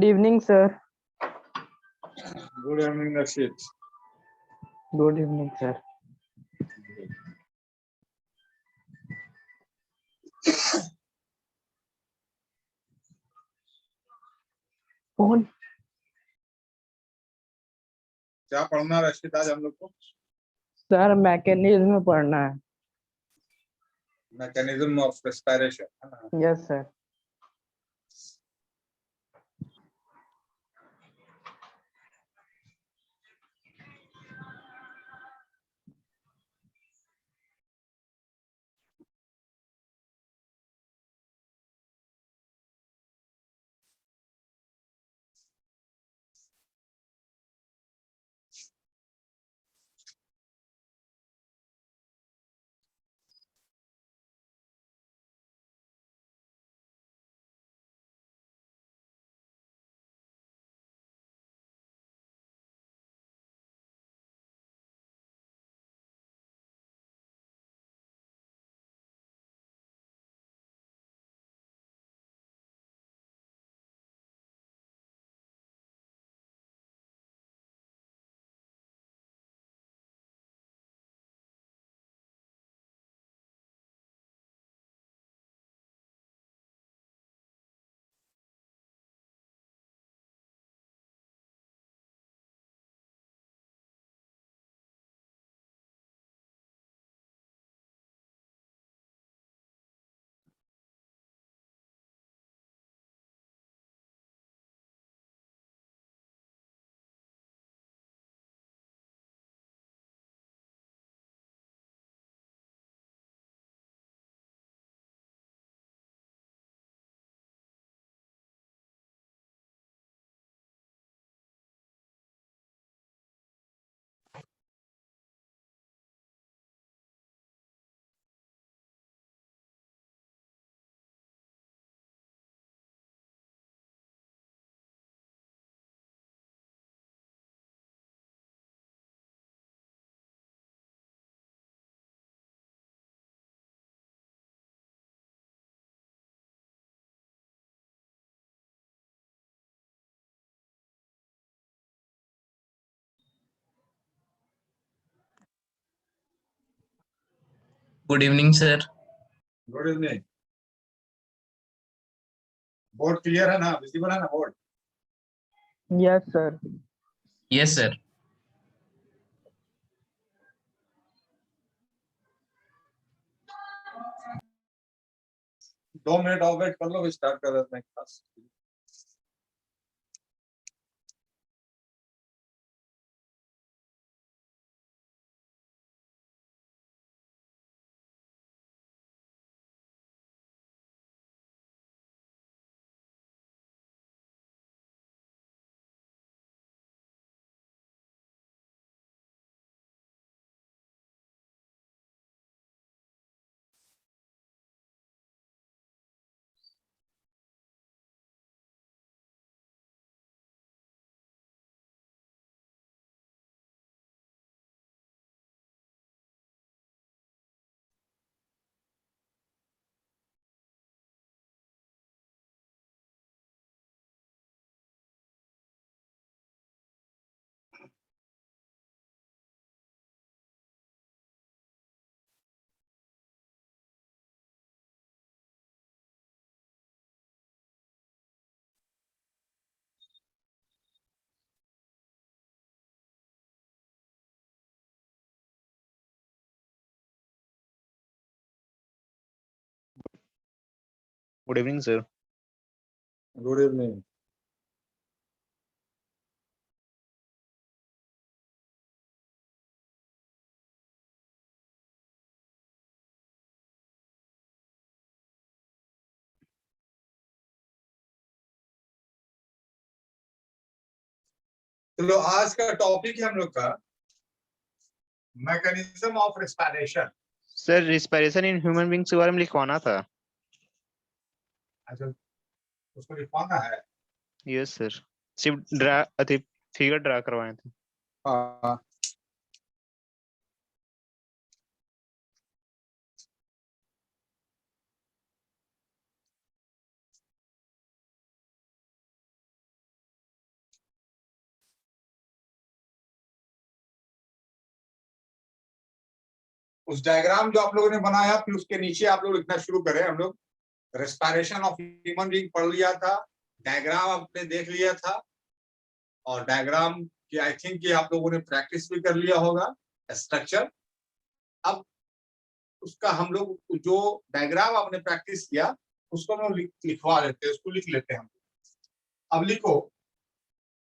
Good evening, sir. Good evening, Rashid. Good evening, sir. कौन? क्या पढ़ना है रशीद आज हम लोग को? सर मैकेनिज्म में पढ़ना है. मैकेनिज्म ऑफ रेस्पिरेशन, है ना? Yes sir. Good evening, sir. Good evening. Board clear है ना? विजिबल है ना board? Yes sir. Yes, sir. दो मिनट और वेट कर लो, स्टार्ट कर देते हैं class. Good evening, sir. Good evening. चलो आज का टॉपिक है हम लोग का mechanism of respiration. Sir, respiration in human beings के बारे में लिखवाना था. अच्छा, उसको लिखवाना है. Yes, sir. सिर्फ ड्रा अति फिगर ड्रा करवाए थे. हाँ. उस डायग्राम जो आप लोगों ने बनाया, फिर उसके नीचे आप लोग लिखना शुरू करें। हम लोग रेस्पिरेशन ऑफ ह्यूमन बीइंग पढ़ लिया था, डायग्राम आपने देख लिया था, और डायग्राम की आई थिंक कि आप लोगों ने प्रैक्टिस भी कर लिया होगा स्ट्रक्चर। अब उसका हम लोग जो डायग्राम आपने प्रैक्टिस किया उसको हम लोग लिखवा लेते हैं, उसको लिख लेते हैं हम। अब लिखो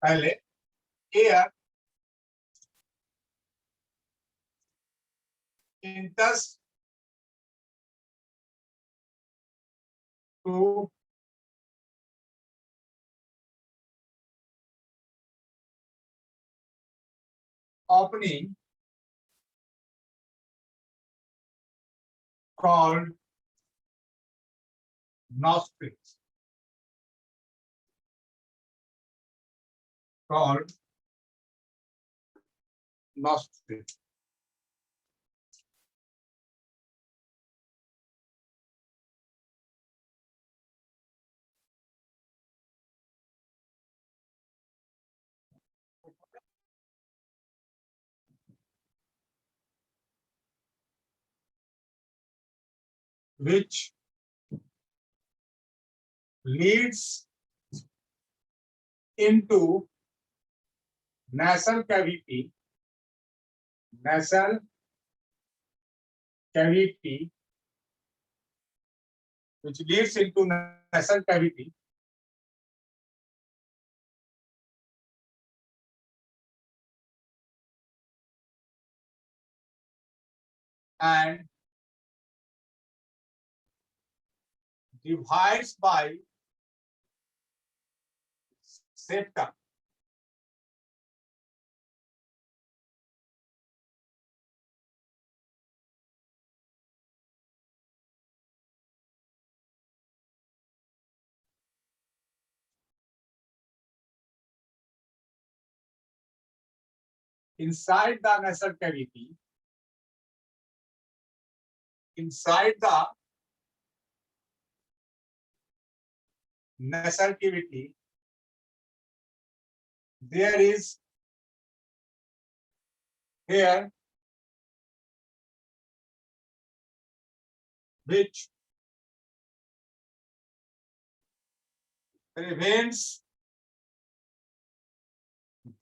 पहले air enters to opening called nostrils, called nostrils. Which leads into nasal cavity, which leads into nasal cavity and divides by septum. Inside the nasal cavity, inside the nasal cavity, there is hair which prevents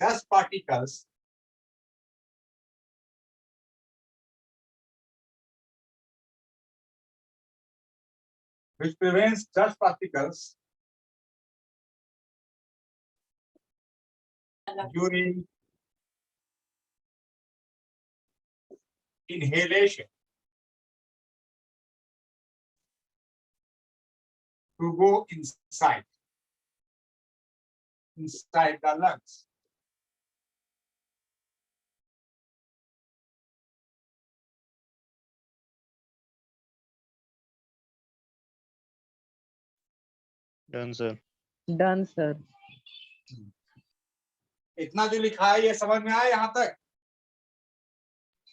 dust particles during inhalation to go inside the lungs. Done, sir. Done, sir. इतना जो लिखा है ये समझ में आया यहाँ तक?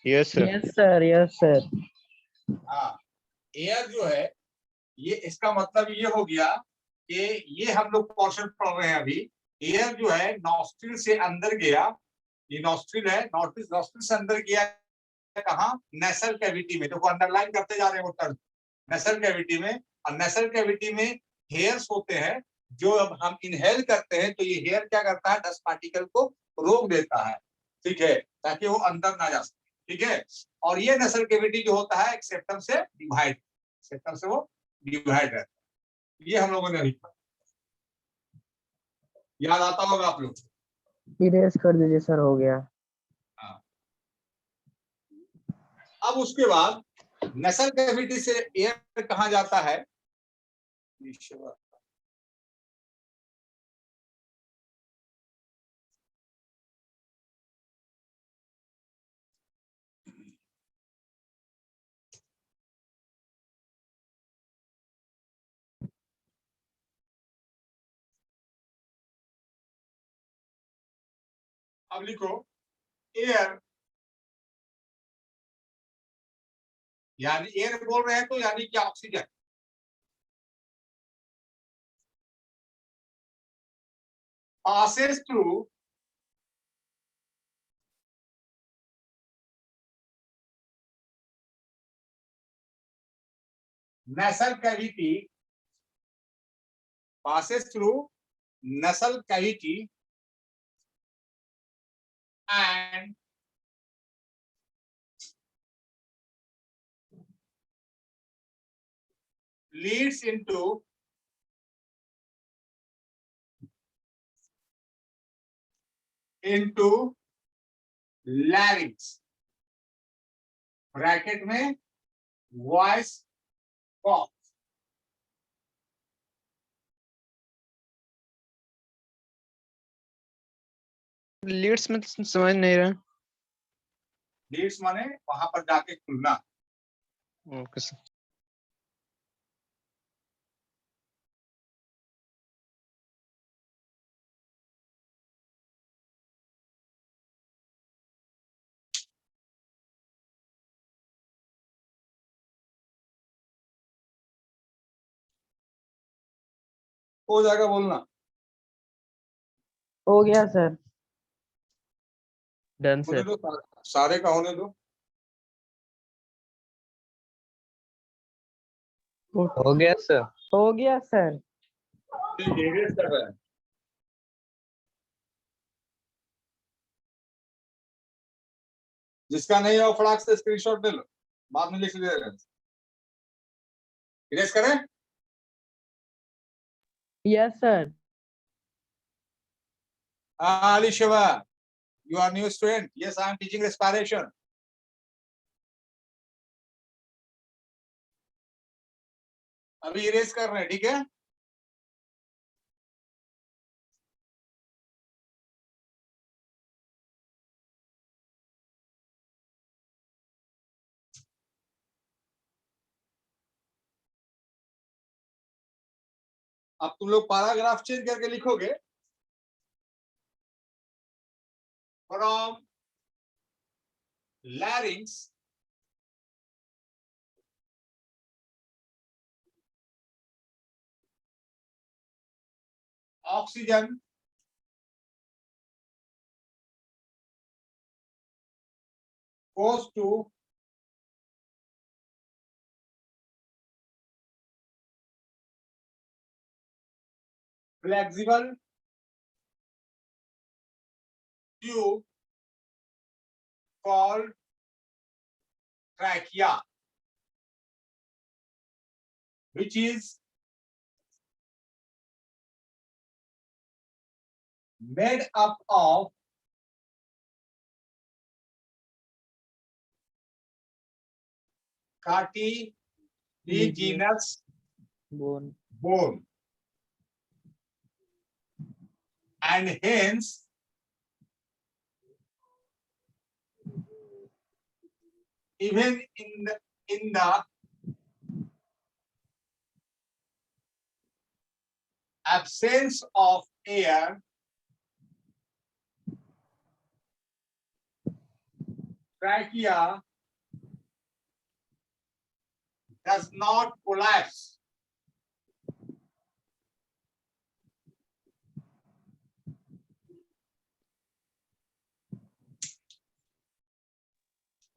Yes, sir. Yes, sir. Yes, sir. हाँ, एयर जो है ये इसका मतलब ये हो गया कि ये हम लोग पोर्शन पढ़ रहे हैं अभी। एयर जो है नॉस्ट्रिल से अंदर गया, ये नॉस्ट्रिल है, नॉस्ट्रिल से अंदर गया कहाँ? नेसल कैविटी में। देखो अंडरलाइन करते जा रहे हैं वो टर्म, नेसल कैविटी में। और नेसल कैविटी में हेयर्स होते हैं, जो अब हम इनहेल करते हैं तो ये हेयर क्या करता है? डस्ट पार्टिकल को रोक देता है, ठीक है, ताकि वो अंदर ना जा सके, ठीक है। और ये नेसल कैविटी जो होता है सेप्टम से डिवाइड, सेप्टम से वो डिवाइड रहता है। ये हम लोगों ने अभी पढ़ा, याद आता होगा आप लोग। इरेज कर दीजिए सर, हो गया। अब उसके बाद नेसल कैविटी से एयर कहाँ जाता है? अब लिखो एयर, यानी एयर बोल रहे हैं तो यानी क्या? Oxygen. passes through nasal cavity, passes through nasal cavity and leads into larynx, bracket में वॉइस बॉक्स। लीड्स में तो समझ नहीं रहा। लीड्स माने वहां पर जाके खुलना। Okay sir. हो जाएगा बोलना। हो गया सर। डन होने सर। दो, सारे का होने दो। हो गया सर। हो गया सर। इरेज कर रहे हैं। जिसका नहीं है वो फटाक से स्क्रीनशॉट ले लो, बाद में लिख लीजिएगा। इरेज करें? Yes sir. Ali Shiva, you are new student. Yes, I am teaching respiration. अभी इरेज कर रहे हैं, ठीक है? अब तुम लोग पैराग्राफ चेंज करके लिखोगे। From larynx oxygen goes to flexible tube called trachea, which is made up of cartilaginous bone. bone, and hence even in the absence of air, trachea does not collapse.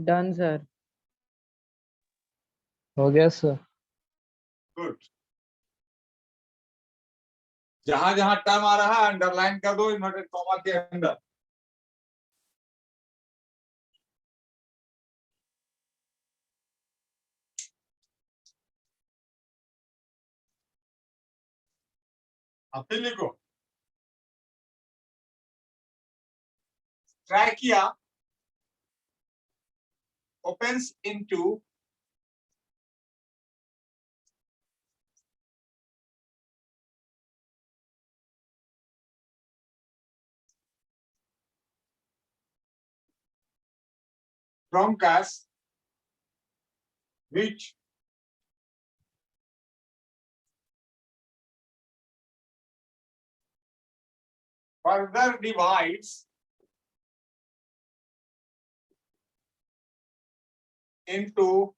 Done sir. हो गया sir. Good. जहां जहां term आ रहा है underline कर दो inverted comma के अंदर। अब फिर लिखो trachea opens into bronchus, which further divides into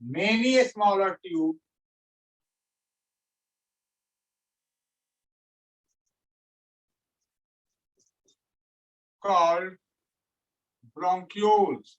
many smaller tubes called bronchioles.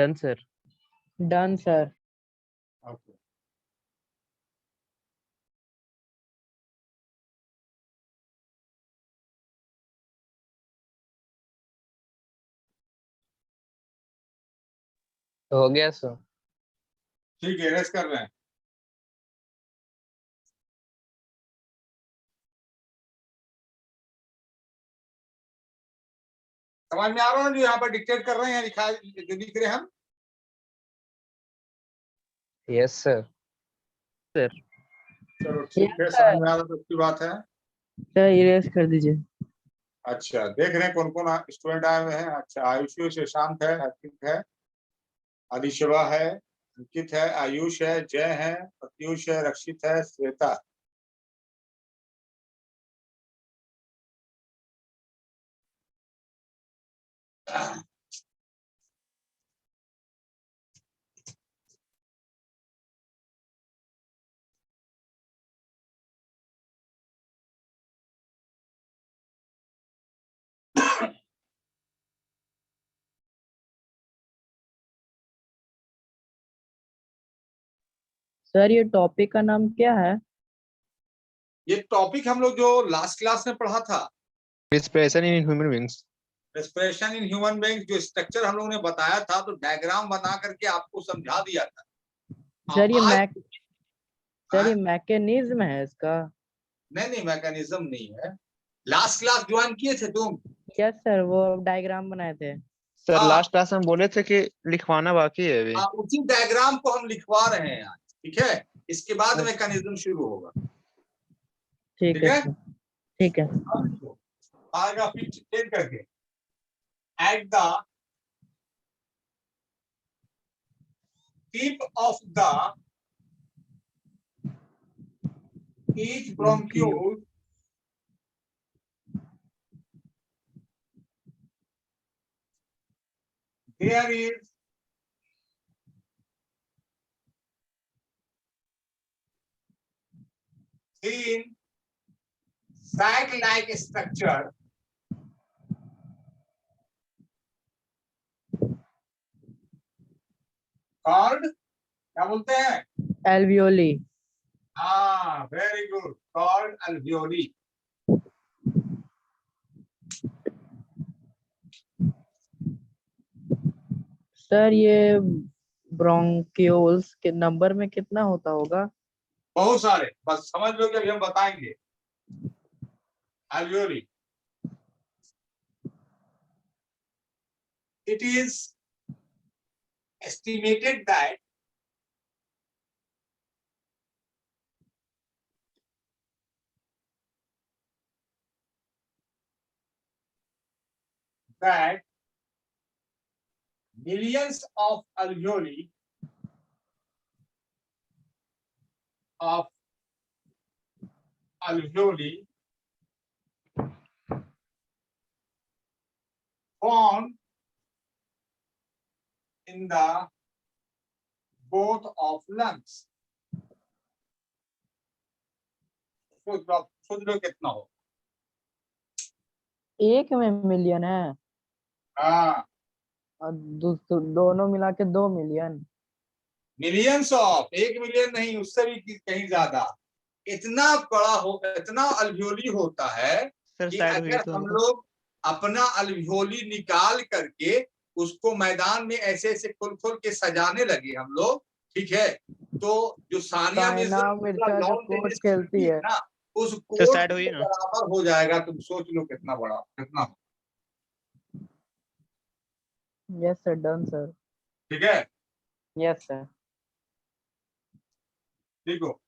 Done sir. Done sir. Okay. हो गया सर। ठीक है, रेस्ट कर रहे हैं। समझ में आ रहा है जो यहाँ पर डिक्टेट कर रहे हैं, लिखा जो लिख रहे हैं हम? Yes sir. सर। चलो ठीक है, Yes, समझ sir. में आ रहा तो अच्छी बात है। सर इरेज कर दीजिए। अच्छा, देख रहे हैं कौन कौन स्टूडेंट आए हुए हैं। अच्छा, आयुषी शशांक है, अर्पित है, आदिशिवा है, अंकित है, आयुष है, जय है, प्रत्युष है, रक्षित है, श्वेता। सर ये टॉपिक का नाम क्या है? ये टॉपिक हम लोग जो लास्ट क्लास में पढ़ा था, Respiration in human beings. Respiration in human being, जो स्ट्रक्चर हम लोगों ने बताया था, तो डायग्राम बना करके आपको समझा दिया था। सर ये आज सर ये मैकेनिज्म है इसका? नहीं, मैकेनिज्म नहीं है। लास्ट क्लास ज्वाइन किए थे तुम? यस सर, वो डायग्राम बनाए थे। सर हाँ। लास्ट क्लास में बोले थे कि लिखवाना बाकी है अभी। उसी डायग्राम को हम लिखवा रहे हैं आज। ठीक है, इसके बाद अच्छा। मैकेनिज्म शुरू होगा। ठीक ठीक है है, सर। ठीक है। आएगा फिर चेक करके। At the tip of the each bronchiole there is thin sac-like structure called, क्या बोलते हैं? एल्वियोली। हाँ, very good, called alveoli। Sir ये ब्रोंकियोल्स के नंबर में कितना होता होगा? बहुत सारे, बस समझ लो कि अभी हम बताएंगे। alveoli, it is estimated that millions of alveoli of alveoli found in the both of lungs। सोच लो कितना हो। एक में मिलियन है हाँ, और दोनों मिला के 2 मिलियन। मिलियंस ऑफ, 1 मिलियन नहीं, उससे भी कहीं ज्यादा। इतना बड़ा हो, इतना अल्वियोली होता है सर कि साइड हुई अगर तो हम हमको। लोग अपना अल्वियोली निकाल करके उसको मैदान में ऐसे ऐसे खोल खोल के सजाने लगे हम लोग, ठीक है, तो जो सानिया साइना मिर्जा मिर्जा जो लॉन कोर्ट टेनिस खेलती खेलती है है। ना, उस सर कोर्ट साइड हुई के ना। बराबर हो जाएगा। तुम सोच लो कितना बड़ा, कितना। Yes sir, done sir. ठीक है, यस सर। देखो,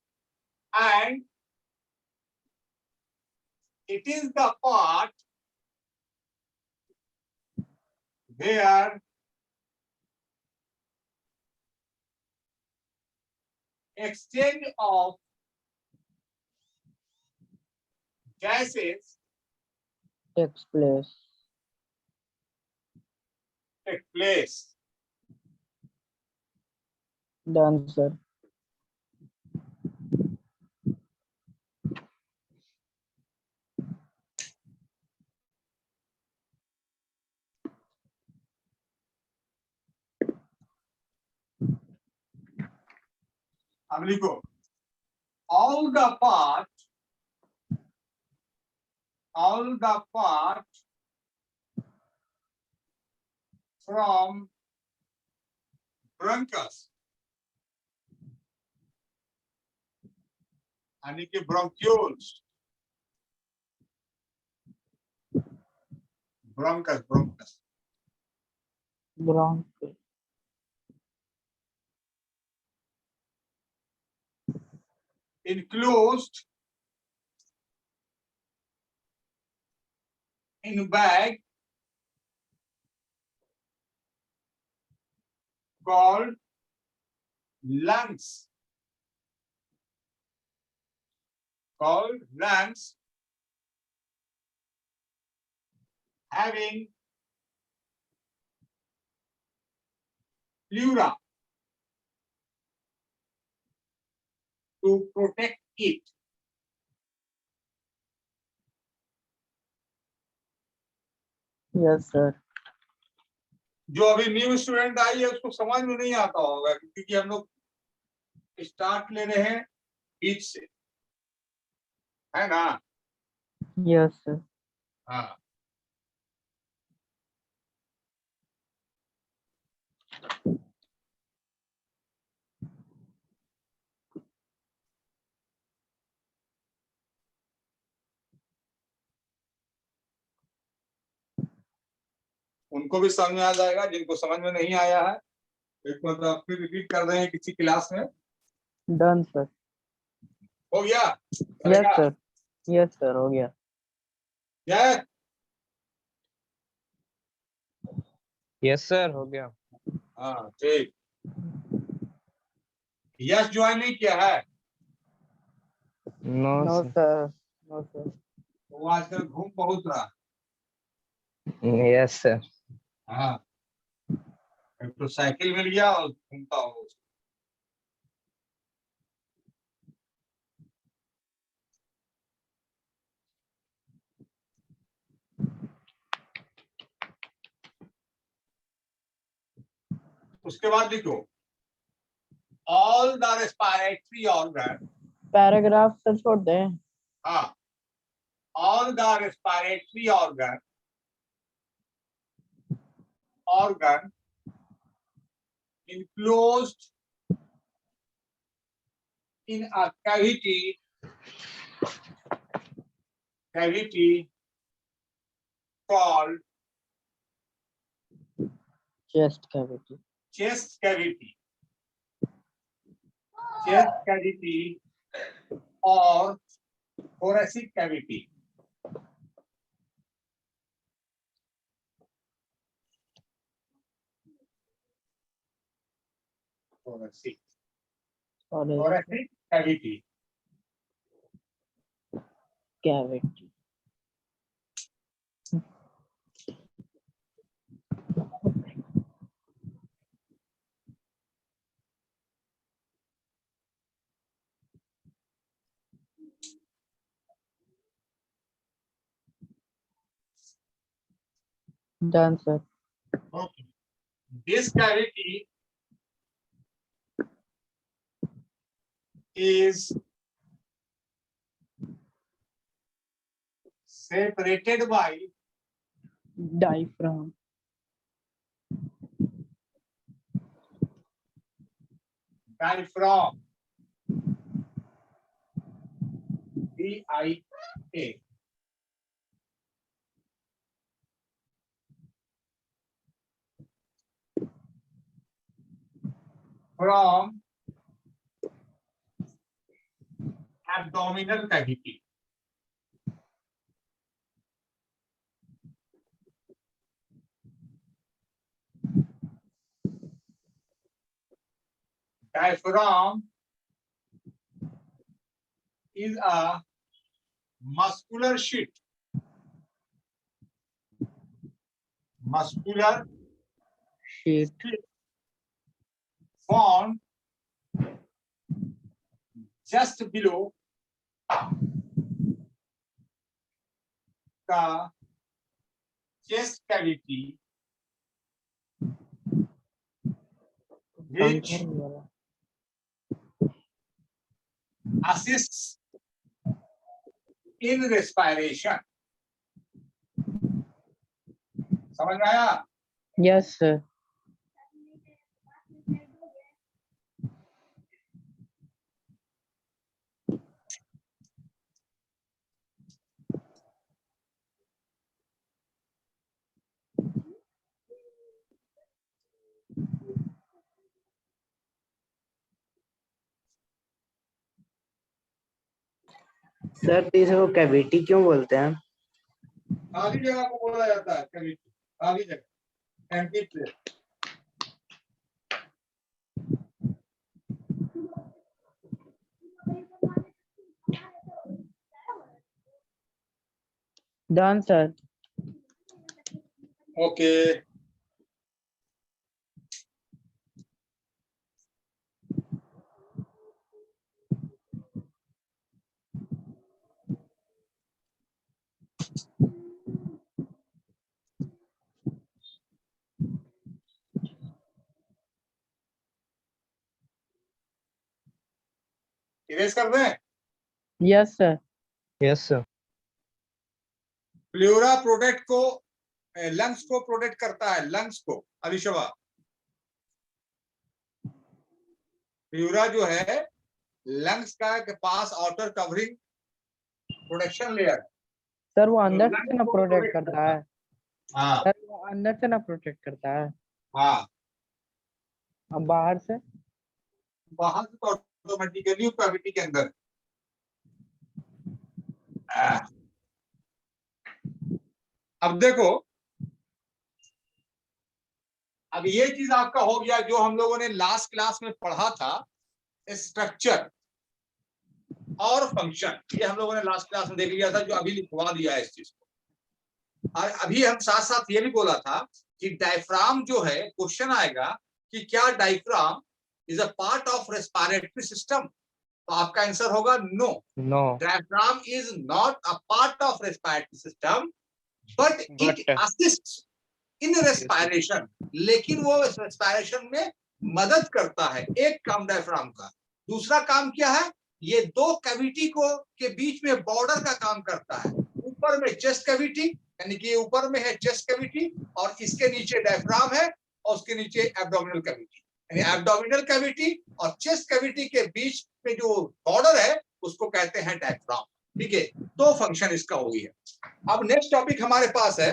and it is the part where exchange of gases takes place. take place। Done sir. अब लिखो all the part from bronchus यानी कि bronchioles bronchus bronchial, enclosed in bag called lungs having pleura to protect it. yes sir, जो अभी new student I है उसको समझ में नहीं आता होगा क्योंकि हम लोग स्टार्ट ले रहे हैं बीच से, है ना? yes sir, हाँ, उनको भी समझ में आ जाएगा जिनको समझ में नहीं आया है। एक मतलब फिर रिपीट कर रहे हैं किसी क्लास में। done sir, हो गया? yes चलेगा? sir, yes sir, हो गया, जय यस सर हो गया। हाँ ठीक। यस ज्वाइन नहीं किया है no no sir, no sir, वो आजकल घूम बहुत रहा। Yes sir. हाँ, एक तो साइकिल मिल गया और घूमता हो। उसके बाद लिखो all the respiratory organ. Paragraph से छोड़ दें, हाँ, all the respiratory organ enclosed in a cavity called chest cavity, chest cavity or thoracic cavity. Thoracic cavity. cavity, done sir, Okay. This cavity is separated by diaphragm, diaphragm. D-I-A. From abdominal cavity. Diaphragm is a muscular sheet. sheet, Formed just below the chest cavity, which पंखा वाला, assists in respiration. समझ में आया? Yes sir. Sir तो इसे वो cavity क्यों बोलते हैं? खाली जगह को बोला जाता है कैविटी, खाली जगह, empty place. Done sir. Okay, erase कर दें। Yes sir. Yes sir. Pleura protect को, लंग्स को प्रोटेक्ट करता है, लंग्स को। अलिशबा, प्लूरा जो है लंग्स का के पास outer covering protection layer. Sir वो अंदर से ना प्रोटेक्ट करता है। हाँ सर वो अंदर से ना प्रोटेक्ट करता है, हाँ, अब बाहर से। बाहर से तो ऑटोमेटिकली कैविटी के अंदर। अब देखो, अब ये चीज आपका हो गया जो हम लोगों ने लास्ट क्लास में पढ़ा था, स्ट्रक्चर और फंक्शन। ये हम लोगों ने लास्ट क्लास में देख लिया था, जो अभी लिखवा दिया है इस चीज को। और अभी हम साथ साथ ये भी बोला था कि डायफ्राम जो है, क्वेश्चन आएगा कि क्या diaphragm is a part of respiratory system? तो आपका आंसर होगा no, no. Diaphragm is not a part of respiratory system, but it assists in respiration. लेकिन वो रेस्पिरेशन में मदद करता है। एक काम डायफ्राम का। दूसरा काम क्या है? ये दो कैविटी को के बीच में बॉर्डर का काम करता है। ऊपर में चेस्ट कैविटी, यानी कि ऊपर में है चेस्ट कैविटी, और इसके नीचे डायफ्राम है, और उसके नीचे एब्डोमिनल कैविटी। यानी एब्डोमिनल कैविटी और चेस्ट कैविटी के बीच में जो बॉर्डर है उसको कहते हैं डायफ्राम। ठीक है, तो फंक्शन इसका हो गया। अब नेक्स्ट टॉपिक हमारे पास है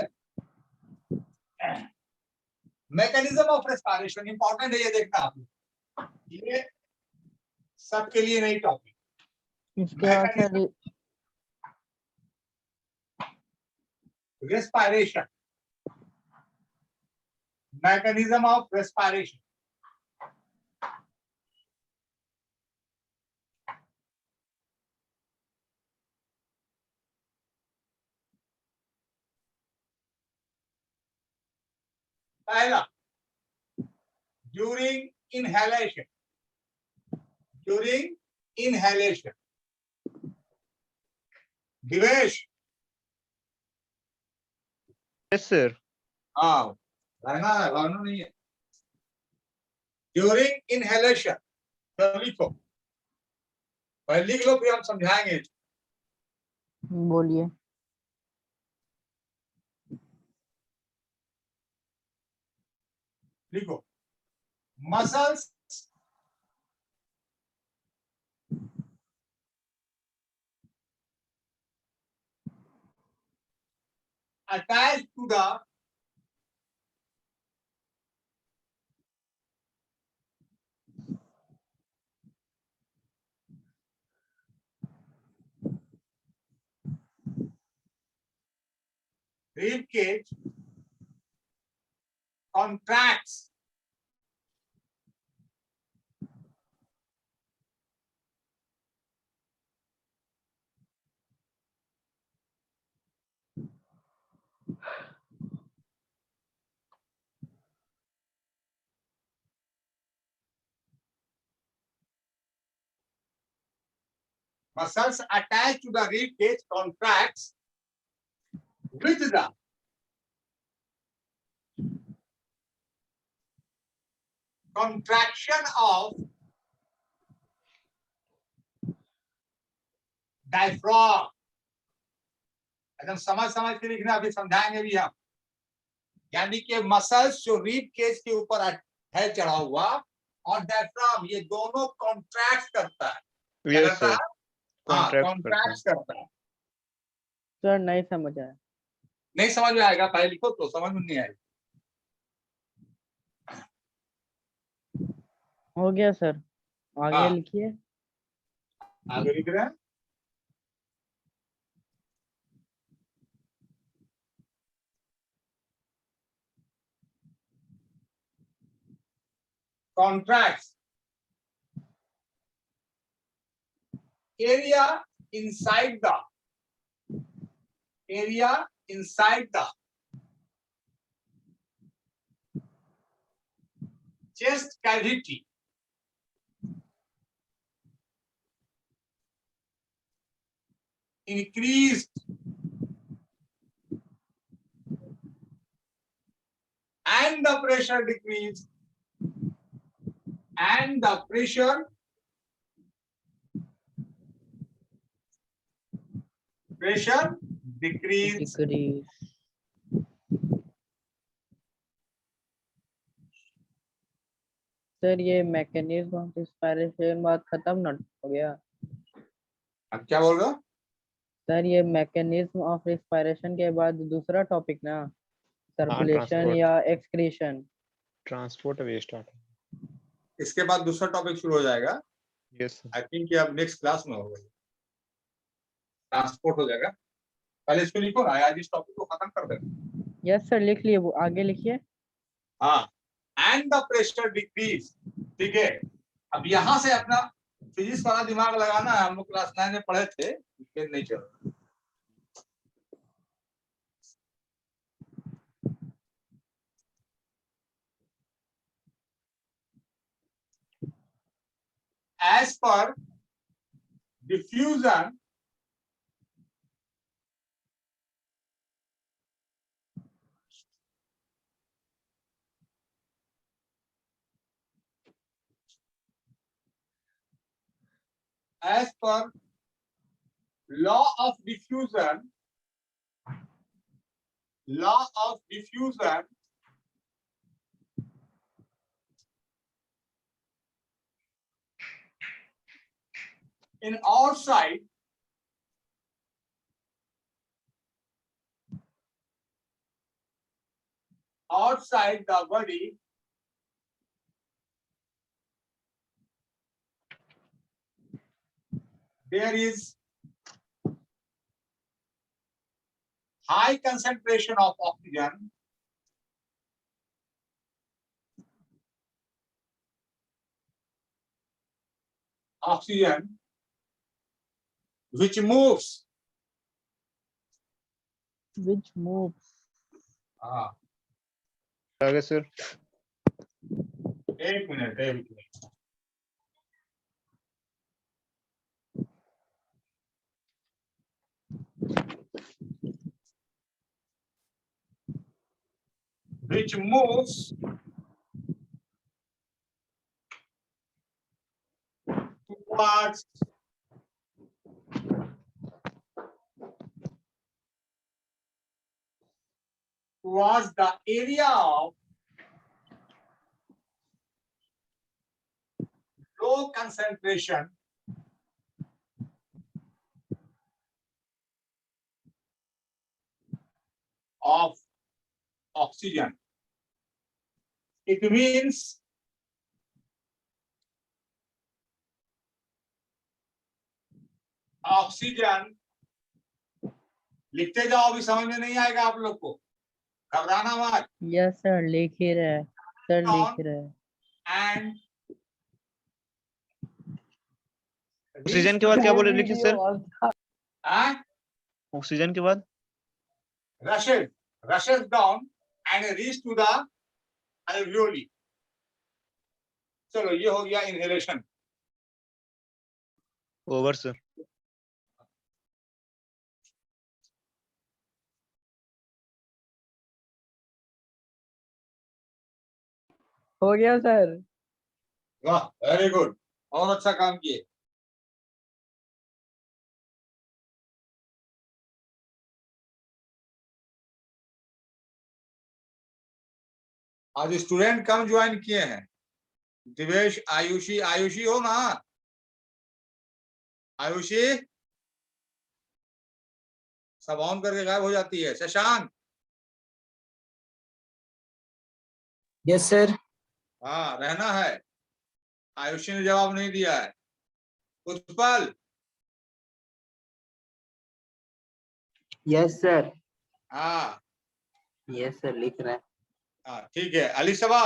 मैकेनिज्म ऑफ रेस्पिरेशन। इंपॉर्टेंट है ये देखना आप, ये सबके लिए नहीं टॉपिक। इसके बाद sir respiration, mechanism of respiration. पहला, during inhalation, during inhalation. Divesh, yes sir. हाँ रहना है, रहना नहीं है। ड्यूरिंग इनहेलेशन, लिखो, पहले लिख लो फिर हम समझाएंगे। बोलिए। लिखो, muscles attached to the rib cage contracts muscles attached to the rib cage contracts with the contraction of diaphragm, एकदम समझ समझ के लिखना, अभी समझाएंगे भी हम। यानी कि मसल्स जो रीब केज के ऊपर है चढ़ा हुआ, और डायफ्राम, ये दोनों कॉन्ट्रैक्ट करता है। क्या यस करता सर, है? हाँ, कॉन्ट्रैक्ट करता है। कॉन्ट्रैक्ट करता है। सर नहीं समझ आया। नहीं समझ में आएगा, पहले लिखो तो समझ में नहीं आएगा। हो गया सर, आगे हाँ। लिखिए। आगे लिख रहे हैं। Contracts area inside the chest cavity, increased and the pressure decreased, and the pressure decreased. Decrease. Sir ये मैकेनिज्म ऑफ इंस्पायरेशन बात खत्म ना हो गया? अब क्या बोल रहे हो? सर ये मैकेनिज्म ऑफ इंस्पायरेशन के बाद दूसरा टॉपिक ना, सर्कुलेशन या एक्सक्रीशन? ट्रांसपोर्ट वे स्टार्ट। इसके बाद दूसरा टॉपिक शुरू हो जाएगा। यस आई थिंक अब नेक्स्ट क्लास में होगा, ट्रांसपोर्ट हो जाएगा। पहले इसको लिखो ना, आज इस टॉपिक को खत्म कर देना। यस सर, लिख लिए, वो आगे लिखिए। हाँ, एंड द प्रेशर डिक्रीज। ठीक है, अब यहां से अपना फिजिक्स वाला दिमाग लगाना है। हम लोग क्लास 9 में पढ़े थे, फिर नहीं चल रहा। As per diffusion, as per law of diffusion, in outside the body, there is high concentration of oxygen which moves. Which moves? आगे सर। एक minute. Which moves towards the area of low concentration of oxygen. It means oxygen, लिखते जाओ, अभी समझ में नहीं आएगा आप लोग को, घबराना मत। यस सर, लिख ही रहे सर, लिख रहे। एंड ऑक्सीजन के बाद क्या बोले, लिखिए सर। ऑक्सीजन के बाद rushes down and reach to the alveoli. चलो, ये हो गया इनहेलेशन। Over sir. हो गया सर। वाह, वेरी गुड, और अच्छा काम किए। आज स्टूडेंट कम ज्वाइन किए हैं। दिवेश, आयुषी, आयुषी हो ना? आयुषी सब ऑन करके गायब हो जाती है। Shashank, yes sir. हाँ रहना है। आयुषी ने जवाब नहीं दिया है। Utpal, yes sir. हाँ यस सर लिख रहे हैं। हाँ ठीक है। Alishba,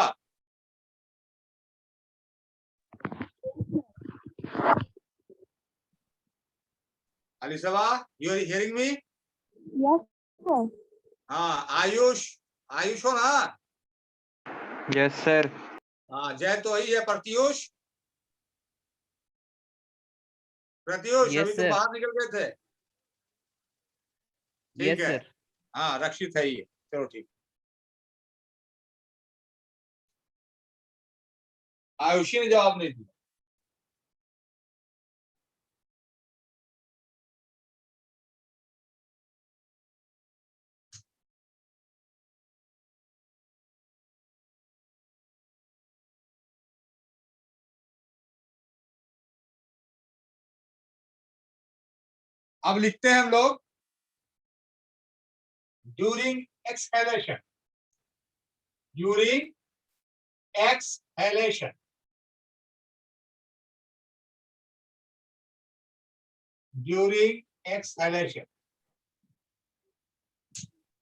Alishba, you are hearing me? Yes, sir. हाँ आयुष, आयुष हो ना? Yes sir. हाँ जय तो वही है। प्रत्युष, प्रत्युष Yes, अभी तुम sir. बाहर निकल गए थे। ठीक Yes, है। sir. हाँ रक्षित है ये। चलो ठीक। आयुषी ने जवाब नहीं दिया। अब लिखते हैं हम लोग during exhalation, during exhalation, during exhalation.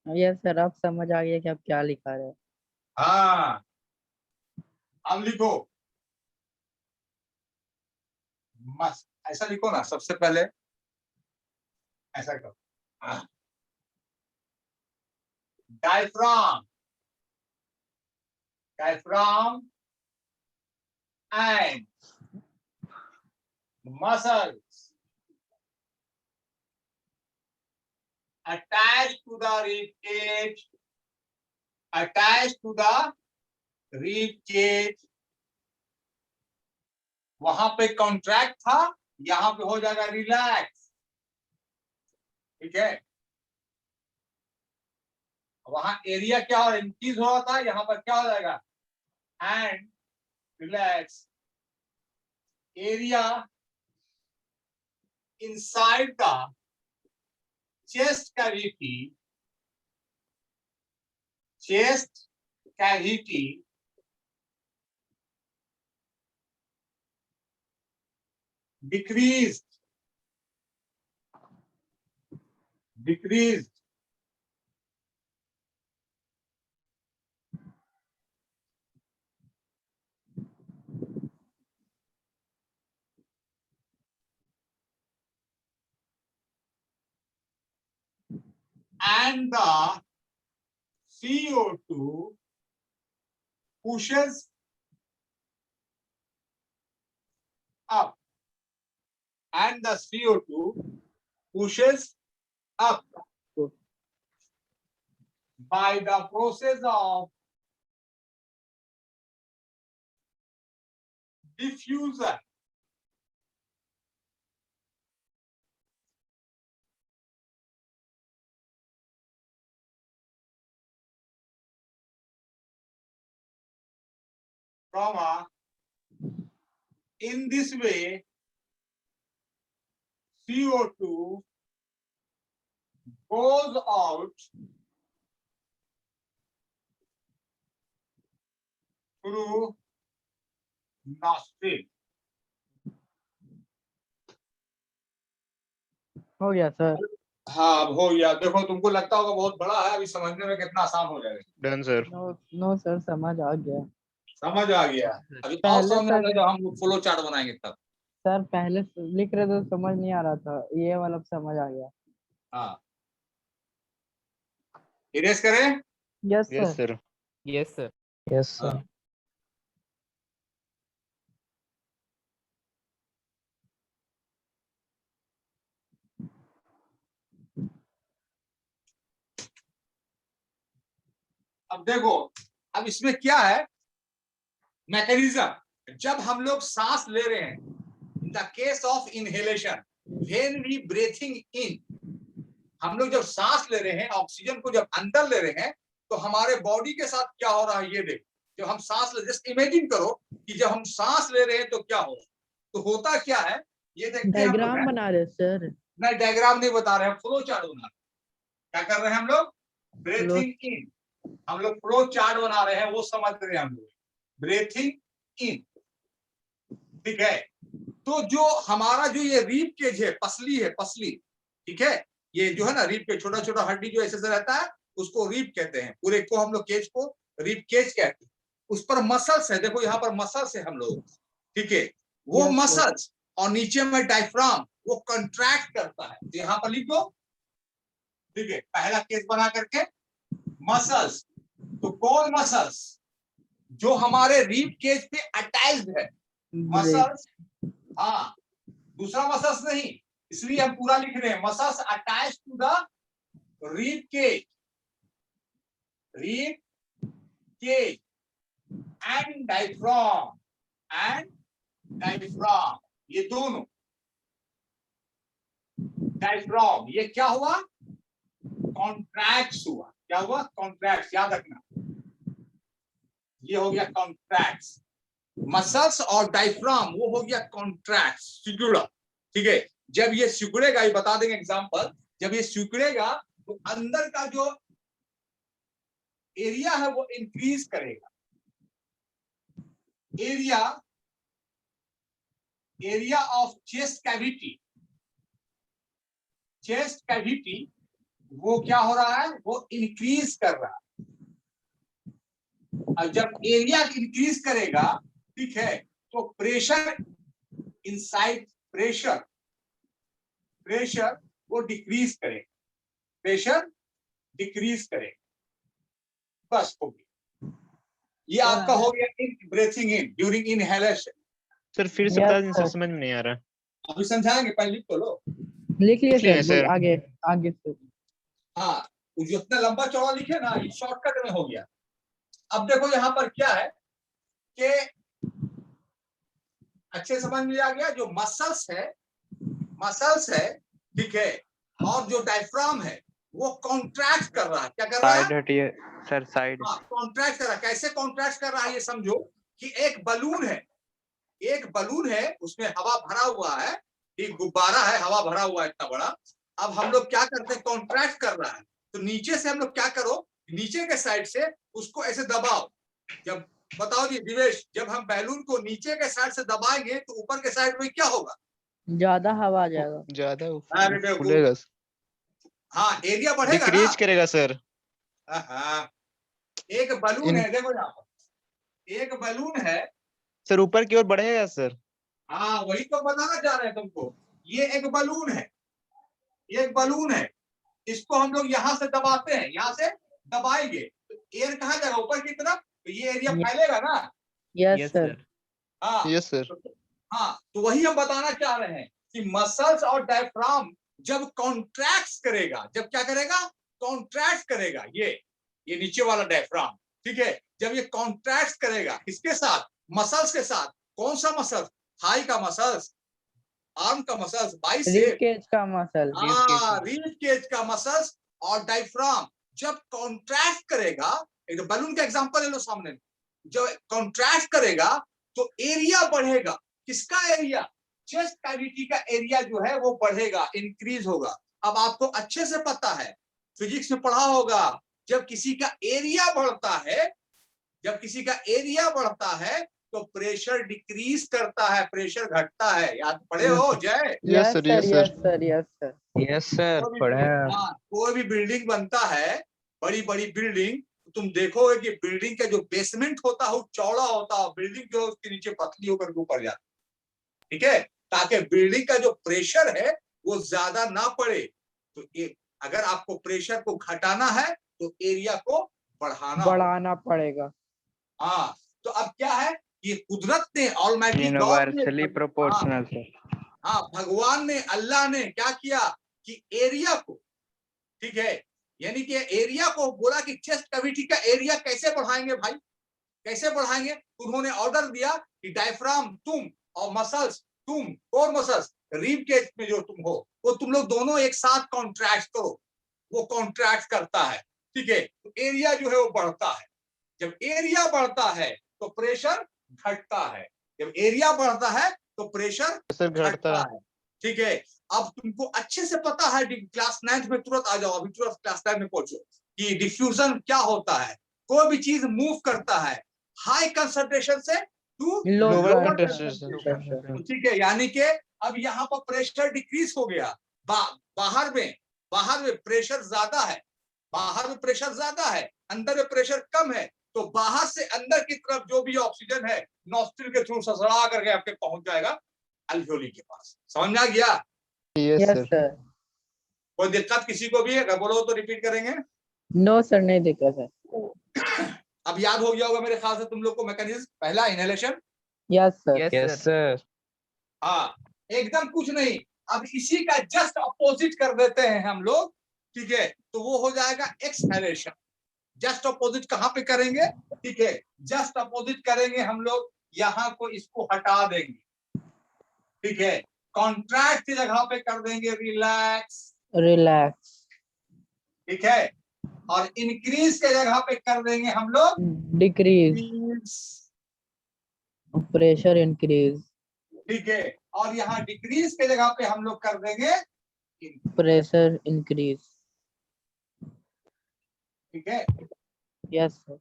Yes, sir. अब समझ आ गया कि आप क्या लिखा रहे हैं। हाँ अब लिखो, मस्त ऐसा लिखो ना। सबसे पहले ऐसा करो, diaphragm, diaphragm and muscles attached to the rib cage, attached to the rib cage। वहां पे कॉन्ट्रैक्ट था, यहां पे हो जाएगा रिलैक्स। ठीक है। वहां एरिया क्या और इंक्रीज हो रहा था, यहां पर क्या हो जाएगा? And relax. Area inside the chest cavity, chest cavity decreased, decreased, and the CO2 pushes up, and the CO2 pushes up by the process of diffusion, comma, in this way CO2 goes out through nostril। हो गया sir. हाँ अब हो गया। देखो तुमको लगता होगा बहुत बड़ा है, अभी समझने में कितना आसान हो जाएगा। Done sir. नो सर, समझ आ गया। समझ आ गया। अभी और पहले समझ सर, आएगा जब हम फ्लो चार्ट बनाएंगे तब। सर पहले लिख रहे तो समझ नहीं आ रहा था, ये वाला समझ आ गया। हाँ इरेज करें। Yes yes sir. Sir. Yes, sir. Yes sir. हाँ। अब देखो, अब इसमें क्या है मैकेनिज्म। जब हम लोग सांस ले रहे हैं, in the case of inhalation, when we breathing in, हम लोग जब सांस ले रहे हैं, ऑक्सीजन को जब अंदर ले रहे हैं, तो हमारे बॉडी के साथ क्या हो रहा है ये देखो। जब हम सांस ले, जस्ट इमेजिन करो कि जब हम सांस ले रहे हैं तो क्या हो, तो होता क्या है ये देखते हैं हम लोग, डायग्राम बना रहे सर। नहीं डायग्राम नहीं बता रहे हैं, फ्लो चार्ट बना रहे हैं। क्या कर रहे हैं हम लोग, ब्रेथिंग इन, हम लोग फ्लो चार्ट बना रहे हैं, वो समझ रहे हैं हम लोग, ब्रेथिंग इन, ठीक है। तो जो हमारा जो ये रीप केज है, पसली है, पसली, ठीक है, ये जो है ना रीप केज, छोटा छोटा हड्डी जो ऐसे से रहता है उसको रीप कहते हैं, पूरे को हम लोग केज को रीप केज कहते हैं। उस पर मसल्स है, देखो यहाँ पर मसल्स है हम लोग, ठीक है, वो Yes, sir. मसल्स, और नीचे में डायफ्राम वो कंट्रैक्ट करता है, तो यहाँ पर लिख दो, ठीक है, पहला केस बना करके मसल्स, तो कौन मसल्स, जो हमारे रीप केज पे अटैच्ड है मसल्स, हाँ, दूसरा मसल्स नहीं, इसलिए हम पूरा लिख रहे हैं, muscles attach to the rib cage, rib cage and diaphragm, and diaphragm, ये दोनों, डायफ्राम ये क्या हुआ, कॉन्ट्रैक्ट्स हुआ, क्या हुआ, कॉन्ट्रैक्ट्स, याद रखना, ये हो गया कॉन्ट्रैक्ट्स, मसल्स और डायफ्राम वो हो गया कॉन्ट्रैक्ट्स, सिकुड़ा, ठीक है। जब ये सिकुड़ेगा, ये बता देंगे एग्जांपल, जब ये सिकुड़ेगा तो अंदर का जो एरिया है वो इंक्रीज करेगा, area of chest cavity, chest cavity वो क्या हो रहा है, वो इंक्रीज कर रहा है, और जब एरिया इंक्रीज करेगा, ठीक है, तो प्रेशर इनसाइड, प्रेशर वो डिक्रीज करेगा, प्रेशर डिक्रीज करेगा, बस हो गया, ये आपका हो गया in breathing in during inhalation. Sir फिर से Yes, बता दें सर, sir. समझ में नहीं आ रहा। अभी समझाएंगे, पहले लिख तो लो। लिख लिए लिख लिए, सर, सर। आगे आगे सर। हाँ, वो जितना लंबा चौड़ा लिखे ना, ये शॉर्टकट में हो गया। अब देखो यहाँ पर क्या है कि अच्छे समझ में आ गया, जो मसल्स है, ठीक है, और जो डायफ्राम है वो कॉन्ट्रैक्ट कर रहा है, क्या कर रहा है, साइड हटिए सर, साइड। हाँ, कॉन्ट्रैक्ट कर रहा है। कैसे कॉन्ट्रैक्ट कर रहा है, ये समझो कि एक बलून है, उसमें हवा भरा हुआ है, एक गुब्बारा है, हवा भरा हुआ है इतना बड़ा। अब हम लोग क्या करते हैं, कॉन्ट्रैक्ट कर रहा है, तो नीचे से हम लोग क्या करो, नीचे के साइड से उसको ऐसे दबाओ। जब बताओ जी दिवेश, जब हम बैलून को नीचे के साइड से दबाएंगे तो ऊपर के साइड में क्या होगा, ज्यादा हवा आ जाएगा, ज्यादा अरे बेवकूफ। फूलेगा, हाँ, एरिया बढ़ेगा ना। डिक्रीज करेगा सर। हाँ, एक बलून है, देखो यहाँ पर एक बलून है, सर ऊपर की ओर बढ़ेगा सर। हाँ वही तो बताना चाह रहे हैं तुमको, ये एक बलून है, इसको हम लोग यहाँ से दबाते हैं, यहाँ से दबाएंगे तो एयर कहाँ जाएगा, ऊपर की तरफ, तो ये एरिया फैलेगा ना। Yes sir. हाँ यस सर। हाँ, तो वही हम बताना चाह रहे हैं कि मसल्स और डायफ्राम जब कॉन्ट्रैक्ट करेगा, जब क्या करेगा, कॉन्ट्रैक्ट करेगा, ये नीचे वाला डायफ्राम, ठीक है, जब ये कॉन्ट्रैक्ट करेगा किसके साथ, मसल्स के साथ। कौन सा मसल, थाई का मसल्स, आर्म का मसल्स, बाइसेप रिब का मसल, रीब केज का मसल्स और डायफ्राम जब कॉन्ट्रैक्ट करेगा, एक बलून का एग्जांपल ले लो सामने, जब कॉन्ट्रैक्ट करेगा तो एरिया बढ़ेगा, किसका एरिया, चेस्ट कैविटी का एरिया जो है वो बढ़ेगा, इंक्रीज होगा। अब आपको अच्छे से पता है, फिजिक्स में पढ़ा होगा, जब किसी का एरिया बढ़ता है तो प्रेशर डिक्रीज करता है, प्रेशर घटता है, याद पढ़े हो जय। Yes sir, yes sir. Yes sir, yes sir. Yes sir, पढ़े हैं। कोई भी बिल्डिंग बनता है, बड़ी बड़ी बिल्डिंग, तुम देखोगे कि बिल्डिंग का जो बेसमेंट होता है वो चौड़ा होता है, बिल्डिंग जो है उसके नीचे पतली होकर ऊपर जाती है, ठीक है, ताकि बिल्डिंग का जो प्रेशर है वो ज्यादा ना पड़े। तो अगर आपको प्रेशर को घटाना है तो एरिया को बढ़ाना पड़ेगा। हाँ, तो अब क्या है, ये कुदरत ने, ऑलमाइटी गॉड यूनिवर्सली ने, प्रोपोर्शनल सर। हाँ, भगवान ने, अल्लाह ने क्या किया कि एरिया को, ठीक है, यानी कि एरिया को बोला कि चेस्ट कैविटी का एरिया कैसे बढ़ाएंगे भाई, कैसे बढ़ाएंगे। उन्होंने ऑर्डर दिया कि डायफ्राम तुम और मसल्स तुम, कोर मसल्स रीब केज में जो तुम हो वो तुम लोग दोनों एक साथ कॉन्ट्रैक्ट करो, वो कॉन्ट्रैक्ट करता है, ठीक है, तो एरिया जो है वो बढ़ता है। जब एरिया बढ़ता है तो प्रेशर घटता है, जब एरिया बढ़ता है तो प्रेशर घटता है। ठीक है, अब तुमको अच्छे से पता है, क्लास 9th में तुरंत आ जाओ, अभी तुरंत क्लास 9 में पहुंचो कि डिफ्यूजन क्या होता है। कोई भी चीज मूव करता है हाई कंसंट्रेशन से to lower lower concentration. Concentration. ठीक है, यानी कि अब यहाँ पर प्रेशर डिक्रीज हो गया। बाहर में प्रेशर ज्यादा है, बाहर में प्रेशर ज्यादा है, अंदर में प्रेशर कम है। तो बाहर से अंदर की तरफ जो भी ऑक्सीजन है नॉस्ट्रिल के थ्रू ससड़ा करके आपके पहुंच जाएगा अल्वेओली के पास। समझ में आ गया? Yes yes sir. सर। कोई दिक्कत किसी को भी है? अगर बोलो तो रिपीट करेंगे। नो सर, नहीं दिक्कत है। अब याद हो गया होगा मेरे ख्याल से तुम लोग को मैकेनिज्म। पहला inhalation. Yes sir. Yes sir. हाँ, एकदम कुछ नहीं। अब इसी का जस्ट अपोजिट कर देते हैं हम लोग। ठीक है, तो वो हो जाएगा एक्सहेलेशन। जस्ट अपोजिट कहां पे करेंगे? ठीक है, जस्ट अपोजिट करेंगे हम लोग, यहां को इसको हटा देंगे। ठीक है, कॉन्ट्रैक्ट की जगह पे कर देंगे रिलैक्स। रिलैक्स। ठीक है, और इंक्रीज के जगह पे कर देंगे हम लोग डिक्रीज। decrease। Pressure increase. ठीक है, और यहाँ डिक्रीज के जगह पे हम लोग कर देंगे प्रेशर इंक्रीज। ठीक है, यस सर।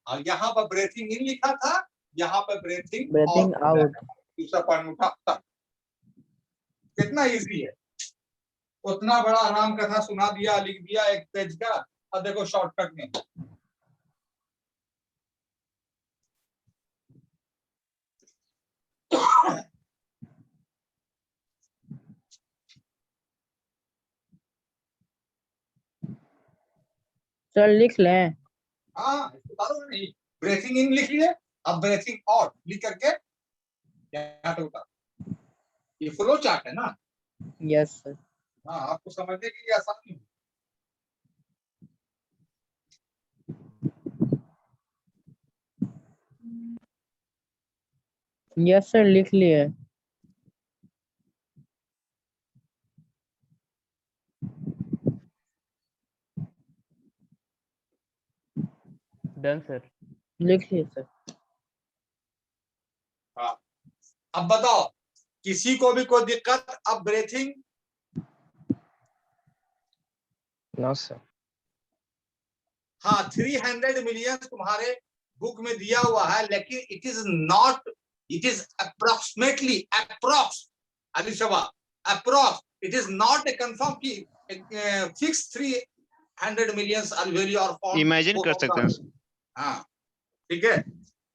और यहाँ पर ब्रेथिंग इन लिखा था, यहाँ पर ब्रेथिंग ब्रीथिंग आउट। दूसरा पॉइंट उठा तक। कितना इजी है, उतना बड़ा राम कथा सुना दिया, लिख दिया एक पेज का, और देखो शॉर्टकट में। सर लिख लें। हाँ, इसको डालो नहीं, ब्रेथिंग इन लिख लिए, अब ब्रेथिंग आउट लिख करके यहाँ पे उतार। ये फ्लो चार्ट है ना। Yes sir. हाँ, आपको समझने के लिए आसान नहीं। यस सर, लिख लिए। Done sir. लिख लिए सर। हाँ, अब बताओ किसी को भी कोई दिक्कत? अब ब्रेथिंग नो सर। हाँ, 300 मिलियन तुम्हारे बुक में दिया हुआ है, लेकिन it is not, it is approximately approx Alishba approx, it is not a confirm की फिक्स 300 मिलियन अल्वेओली और फॉर्म इमेजिन कर सकते हैं। हाँ, ठीक है।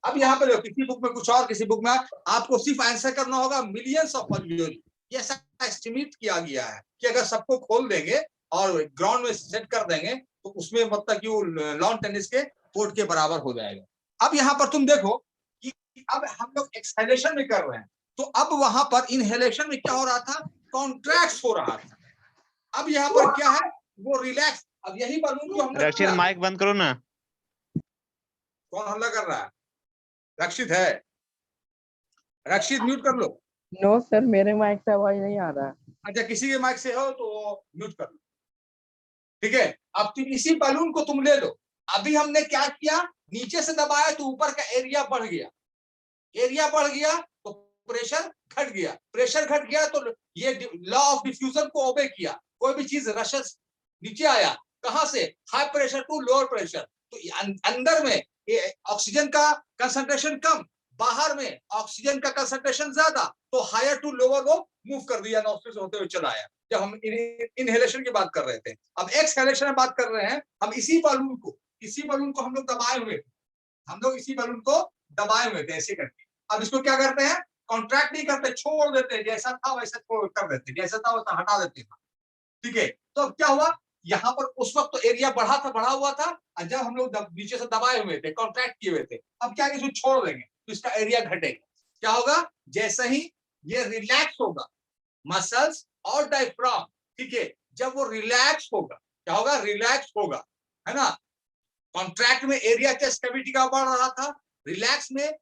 अब यहाँ पे देखो, किसी बुक में कुछ और, किसी बुक में आपको सिर्फ आंसर करना होगा मिलियंस ऑफ अल्वेओली। ये ऐसा एस्टिमेट किया गया है कि अगर सबको खोल देंगे और ग्राउंड में सेट कर देंगे तो उसमें मतलब कि वो लॉन टेनिस के कोर्ट के बराबर हो जाएगा। अब यहाँ पर तुम देखो कि अब हम लोग एक्सहेलेशन में कर रहे हैं, तो अब वहां पर इनहेलेशन में क्या हो रहा था? कॉन्ट्रैक्ट हो रहा था। अब यहाँ पर क्या है? वो रिलैक्स। अब यही बलून जो हमने रक्षित माइक बंद करो ना। कौन हल्ला कर रहा है? रक्षित है? रक्षित म्यूट कर लो। नो सर, मेरे माइक से आवाज नहीं आ रहा। अच्छा, किसी के माइक से हो तो म्यूट कर लो। ठीक है, अब तुम इसी बलून को तुम ले लो। अभी हमने क्या किया? नीचे से दबाया तो ऊपर का एरिया बढ़ गया, एरिया बढ़ गया तो प्रेशर घट गया, प्रेशर घट गया तो ये लॉ ऑफ डिफ्यूजन को ओबे किया। कोई भी चीज रशेस नीचे आया, कहां से? High pressure to lower pressure. तो अंदर में ऑक्सीजन का कंसंट्रेशन कम, बाहर में ऑक्सीजन का कंसंट्रेशन ज्यादा, तो हायर टू लोअर वो मूव कर दिया, नॉस्ट्रिल से होते हुए चला आया। जब हम इनहेलेशन की बात कर रहे थे, अब एक्सहेलेशन में बात कर रहे हैं। हम इसी बलून को हम लोग दबाए हुए थे, हम लोग इसी बलून को दबाए हुए थे ऐसे करके। अब इसको क्या करते हैं? कॉन्ट्रैक्ट नहीं करते, छोड़ देते हैं, जैसा था वैसा छोड़ कर देते, जैसा था वैसा हटा देते हैं। ठीक है, तो अब क्या हुआ? यहाँ पर उस वक्त तो एरिया बढ़ा हुआ था, और जब हम लोग नीचे से दबाए हुए थे, कॉन्ट्रैक्ट किए हुए थे, अब क्या इसको छोड़ देंगे तो इसका एरिया घटेगा। क्या होगा? जैसे ही ये रिलैक्स होगा मसल्स और डायफ्राम, ठीक है, जब वो रिलैक्स होगा, क्या होगा? रिलैक्स होगा, है ना। कॉन्ट्रैक्ट में एरिया चेस्ट कैविटी का बढ़ रहा था, रिलैक्स में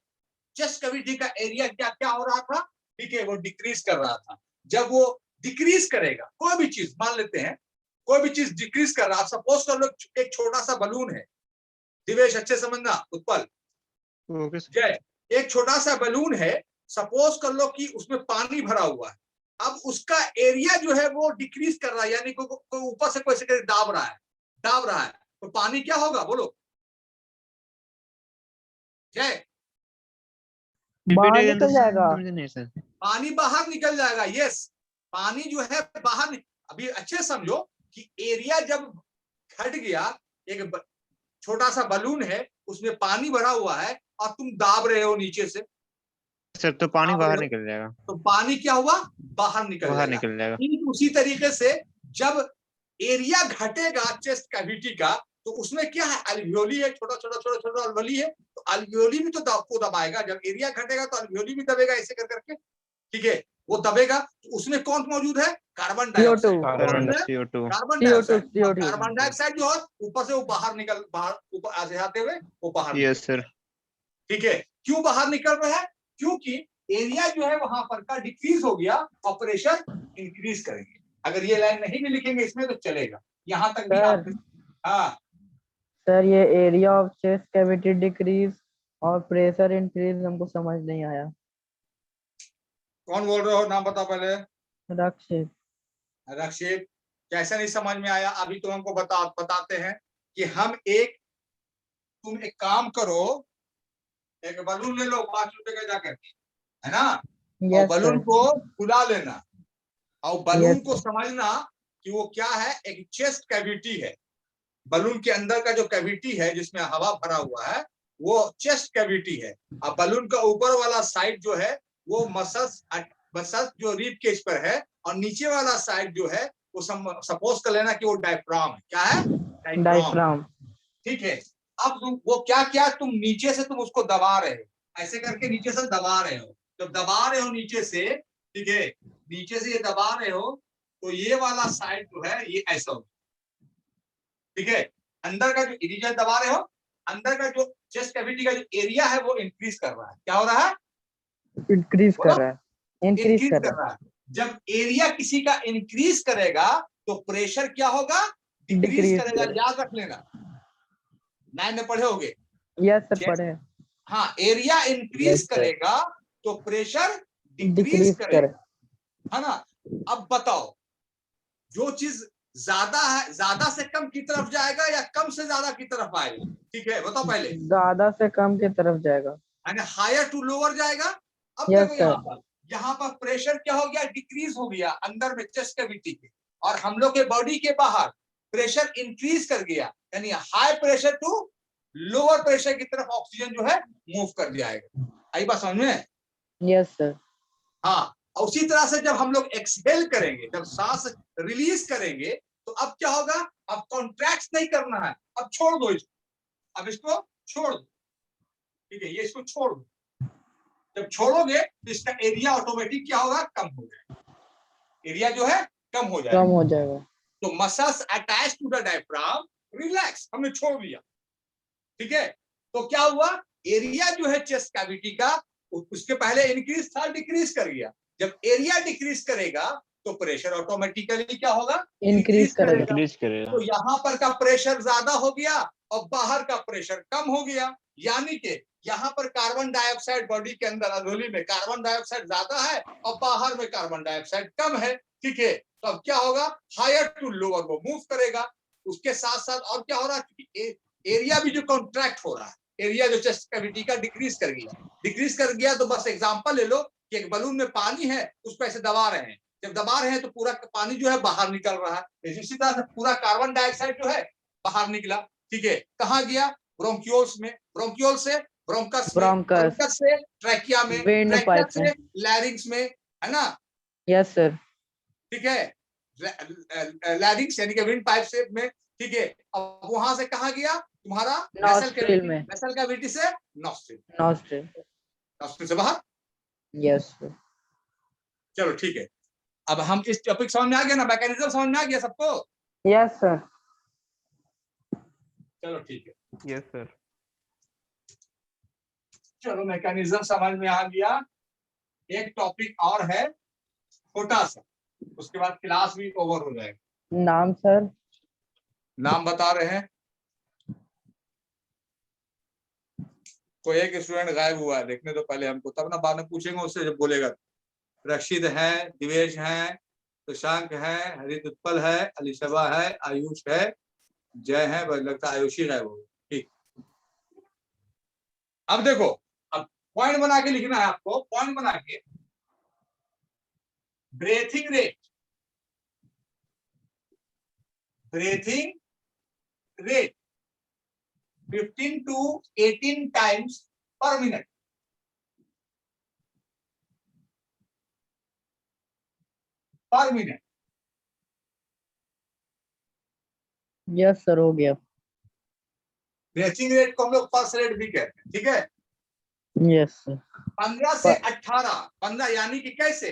चेस्ट कैविटी का एरिया क्या हो रहा था? ठीक है, वो डिक्रीज कर रहा था। जब वो डिक्रीज करेगा, कोई भी चीज मान लेते हैं, कोई भी चीज डिक्रीज कर रहा है, सपोज कर लो एक छोटा सा बलून है, दिवेश अच्छे समझना, उत्पल, ओके सर। जय, एक छोटा सा बलून है, सपोज कर लो कि उसमें पानी भरा हुआ है। अब उसका एरिया जो है वो डिक्रीज कर रहा है, यानी कोई ऊपर से कोई से दाब रहा है, तो पानी क्या होगा बोलो जय? बाहर निकल जाएगा। नहीं सर। पानी बाहर निकल जाएगा। यस, पानी जो है बाहर अभी अच्छे समझो कि एरिया जब घट गया, एक छोटा सा बलून है, उसमें पानी भरा हुआ है और तुम दाब रहे हो नीचे से सर तो पानी दाब बाहर रहे हो, निकल जाएगा। तो पानी क्या हुआ, बाहर निकल जाएगा। ठीक उसी तरीके से जब एरिया घटेगा चेस्ट कैविटी का, तो उसमें क्या है, अल्वियोली है, छोटा छोटा छोटा छोटा अल्वियोली है, तो अल्वियोली भी तो को दबाएगा। जब एरिया घटेगा तो अल्वियोली भी दबेगा, ऐसे कर करके, ठीक है, वो दबेगा। तो उसमें कौन मौजूद है, carbon dioxide. CO2 carbon dioxide, carbon dioxide जो है ऊपर से वो बाहर ऊपर आते हुए वो बाहर। Yes sir. ठीक है, क्यों बाहर निकल रहा है, क्योंकि एरिया जो है वहां पर का डिक्रीज हो गया और प्रेशर इंक्रीज करेंगे। अगर ये लाइन नहीं भी लिखेंगे इसमें तो चलेगा, यहाँ तक भी आप। हाँ सर, ये area of chest cavity decrease और प्रेशर इंक्रीज हमको समझ नहीं आया। कौन बोल रहे हो, नाम बताओ पहले। रक्षित। रक्षित, कैसे नहीं समझ में आया? अभी तो हमको बताते हैं कि तुम एक काम करो, एक बलून ले लो 5 रुपए का जाकर, है ना, और बलून को फुला लेना, और बलून को समझना कि वो क्या है, एक चेस्ट कैविटी है। बलून के अंदर का जो कैविटी है जिसमें हवा भरा हुआ है वो चेस्ट कैविटी है। अब बलून का ऊपर वाला साइड जो है वो मसल्स जो रीब केज पर है, और नीचे वाला साइड जो है वो सपोज कर लेना कि वो डायफ्राम है। क्या है, डायफ्राम। ठीक है, अब वो क्या तुम नीचे से तुम उसको दबा रहे हो, ऐसे करके नीचे से दबा रहे हो। जब दबा रहे हो नीचे से, ठीक है, नीचे से ये दबा रहे हो, तो ये वाला साइड जो है ये ऐसा हो, ठीक है, अंदर का जो एरिया दबा रहे हो, अंदर का जो चेस्ट कैविटी का जो एरिया है वो इंक्रीज कर रहा है। क्या हो रहा है, इंक्रीज कर रहा है, इंक्रीज कर रहा है। जब एरिया किसी का इंक्रीज करेगा तो प्रेशर क्या होगा, डिक्रीज करेगा। याद रख लेना, 9 में पढ़े होगे। यस सर, पढ़े। हाँ, एरिया इंक्रीज करेगा तो प्रेशर डिक्रीज करेगा, है ना। अब बताओ, जो चीज ज्यादा है, ज्यादा से कम की तरफ जाएगा या कम से ज्यादा की तरफ आएगा? ठीक है, बताओ पहले। ज्यादा से कम की तरफ जाएगा, यानी हायर टू लोअर जाएगा। अब yes, देखो यहाँ पर प्रेशर क्या हो गया, डिक्रीज हो गया अंदर में चेस्ट कैविटी के, और हम लोग के बॉडी के बाहर प्रेशर इंक्रीज कर गया, यानी high pressure to lower pressure की तरफ ऑक्सीजन जो है मूव कर जाएगा। आई बात समझ में? Yes sir. हाँ, उसी तरह से जब हम लोग एक्सहेल करेंगे, जब सांस रिलीज करेंगे, तो अब क्या होगा, अब कॉन्ट्रैक्ट नहीं करना है, अब छोड़ दो इसको, अब इसको छोड़ दो, ठीक है, ये इसको छोड़ दो। जब छोड़ोगे तो इसका एरिया ऑटोमेटिक क्या होगा, कम हो जाएगा, एरिया जो है कम हो जाएगा। तो muscles attach to the diaphragm relax, हमने छोड़ दिया, ठीक है। तो क्या हुआ, एरिया जो है चेस्ट कैविटी का उसके पहले इंक्रीज था, डिक्रीज कर गया। जब एरिया डिक्रीज करेगा तो प्रेशर ऑटोमेटिकली क्या होगा, इंक्रीज करेगा। तो यहाँ पर का प्रेशर ज्यादा हो गया और बाहर का प्रेशर कम हो गया, यानी कि यहाँ पर कार्बन डाइऑक्साइड बॉडी के अंदर अधोली में कार्बन डाइऑक्साइड ज्यादा है और बाहर में कार्बन डाइऑक्साइड कम है, ठीक है। तो अब क्या होगा, हायर टू लोअर वो मूव करेगा। उसके साथ साथ और क्या हो रहा है, एरिया भी जो कॉन्ट्रैक्ट हो रहा है, एरिया जो चेस्ट कैविटी का डिक्रीज कर गया। तो बस एग्जांपल ले लो कि एक बलून में पानी है, उस पर ऐसे दबा रहे हैं, जब दबा रहे हैं तो पूरा पानी जो है बाहर निकल रहा है। इसी तरह से पूरा कार्बन डाइऑक्साइड जो है बाहर निकला, ठीक है, कहाँ गया, ब्रोंक्यूल्स में, ब्रोंक्यूल से ब्रोंकस से ट्रैकिया में, ट्रैकिया से लैरिंक्स में, है ना। Yes sir. ठीक है, लैरिंक्स यानी कि विंड पाइप से में, ठीक है। अब वहां से कहाँ गया तुम्हारा, नसल कैविटी से नॉस्ट्रिल से बाहर। यस। चलो ठीक है, अब हम इस टॉपिक समझ में आ गया ना, मैकेनिज्म समझ में आ गया सबको? Yes sir. चलो ठीक है, यस सर। चलो मैकेनिज्म समझ में आ गया। एक टॉपिक और है छोटा सा, उसके बाद क्लास भी ओवर हो जाएगा। नाम सर? नाम बता रहे हैं, कोई एक स्टूडेंट गायब हुआ है, देखने तो पहले हमको, तब ना बाद में पूछेंगे उससे जब बोलेगा। रशीद है, दिवेश है, शशांक है, हरित उत्पल है, अलीशबा है, आयुष है, जय है, बस लगता है आयुषी गायब हो गया। ठीक, अब देखो, अब पॉइंट बना के लिखना है आपको, पॉइंट बना के breathing rate, breathing rate 15 to 18 times per minute. पर मिनट। यस सर, हो गया। ब्रेथिंग रेट को हम लोग पल्स रेट भी कहते हैं, ठीक है। Yes sir. 15 से 18, 15 यानी कि कैसे,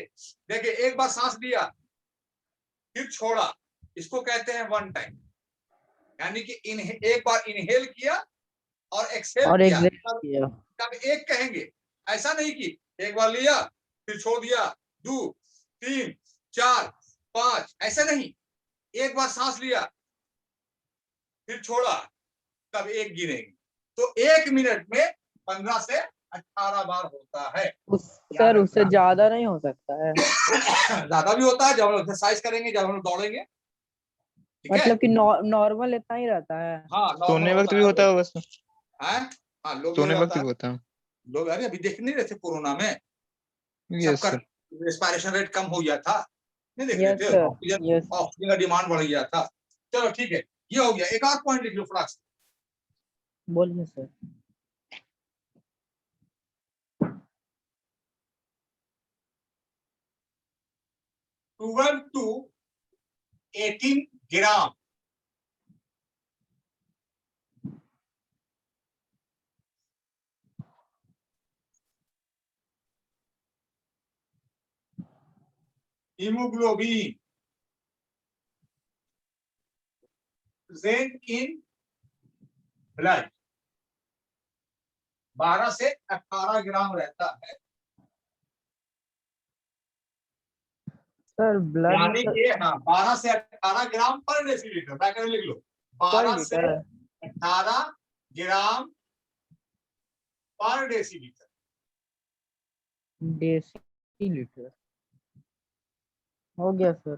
देखिए एक बार सांस लिया फिर छोड़ा, इसको कहते हैं वन टाइम, यानी कि एक बार इनहेल किया और एक्सहेल और किया, एग्जैक्ट किया। तब एक कहेंगे। ऐसा नहीं कि एक बार लिया फिर छोड़ दिया, 2 3 4 5, ऐसा नहीं। एक बार सांस लिया फिर छोड़ा, तब एक गिनेंगे। तो 1 मिनट में 15 से 18 बार होता है। सर उससे ज्यादा नहीं हो सकता है? ज्यादा भी होता है जब हम एक्सरसाइज करेंगे, जब हम दौड़ेंगे, ठीक है। मतलब कि नॉर्मल इतना ही रहता है? हाँ, सोने normal वक्त भी होता है बस, है। हाँ, लोग सोने जो वक्त होता भी है, होता है। लोग अरे अभी देख नहीं रहे थे कोरोना में, यस सबका सर। रेस्पिरेशन रेट कम हो गया था, नहीं देख रहे यस थे, सर, ऑक्सीजन यस। ऑक्सीजन का डिमांड बढ़ गया था। चलो ठीक है, ये हो गया। एक और पॉइंट लिख लो फटाक से। बोलिए sir. 12 to 18 gram haemoglobin present in blood 12 से 18 ग्राम रहता है, सर ब्लड में यानी कि हाँ 12 से 18 ग्राम पर डेसीलीटर, ब्रैकेट में लिख लो, पर 12 से लीटर 18 ग्राम पर डेसीलीटर। डेसीलीटर हो गया सर।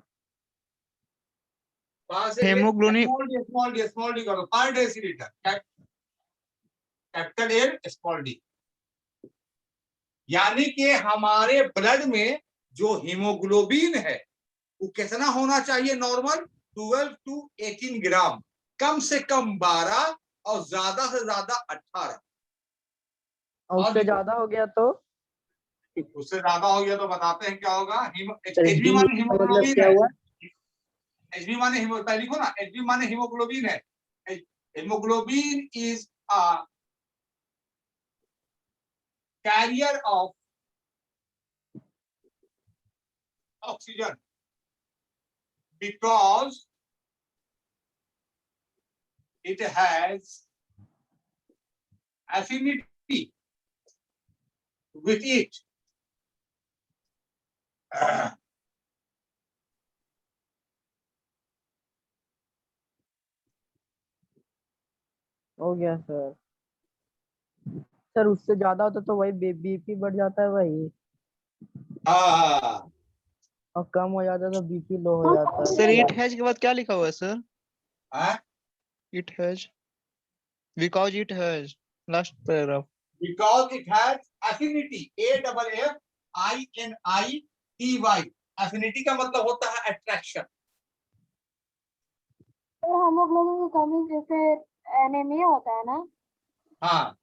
12 से हेमोग्लोबिन स्मॉल डी करो, पर decilitre, capital L small D. यानी कि हमारे ब्लड में जो हीमोग्लोबिन है वो कितना होना चाहिए नॉर्मल, 12 to 18 ग्राम, कम से कम 12 और ज्यादा से ज्यादा 18। और उससे ज्यादा हो गया तो? उससे ज्यादा हो गया तो बताते हैं क्या होगा। सर एचबी डी माने मतलब हीमोग्लोबिन क्या है, हुआ? एचबी माने लिखो ना, एचबी माने हीमोग्लोबिन है। Haemoglobin is a carrier of oxygen because it has affinity with it. हो गया सर। सर उससे ज्यादा होता तो वही बीपी बढ़ जाता है वही, हाँ, और कम हो जाता तो बीपी लो हो जाता सर है। इट हैज के बाद क्या लिखा हुआ है सर? हाँ, it has, because it has, last paragraph. because it has affinity, AFFINITY, affinity का मतलब होता है अट्रैक्शन। तो हेमोग्लोबिन की कमी जैसे एनीमिया होता है ना? हाँ,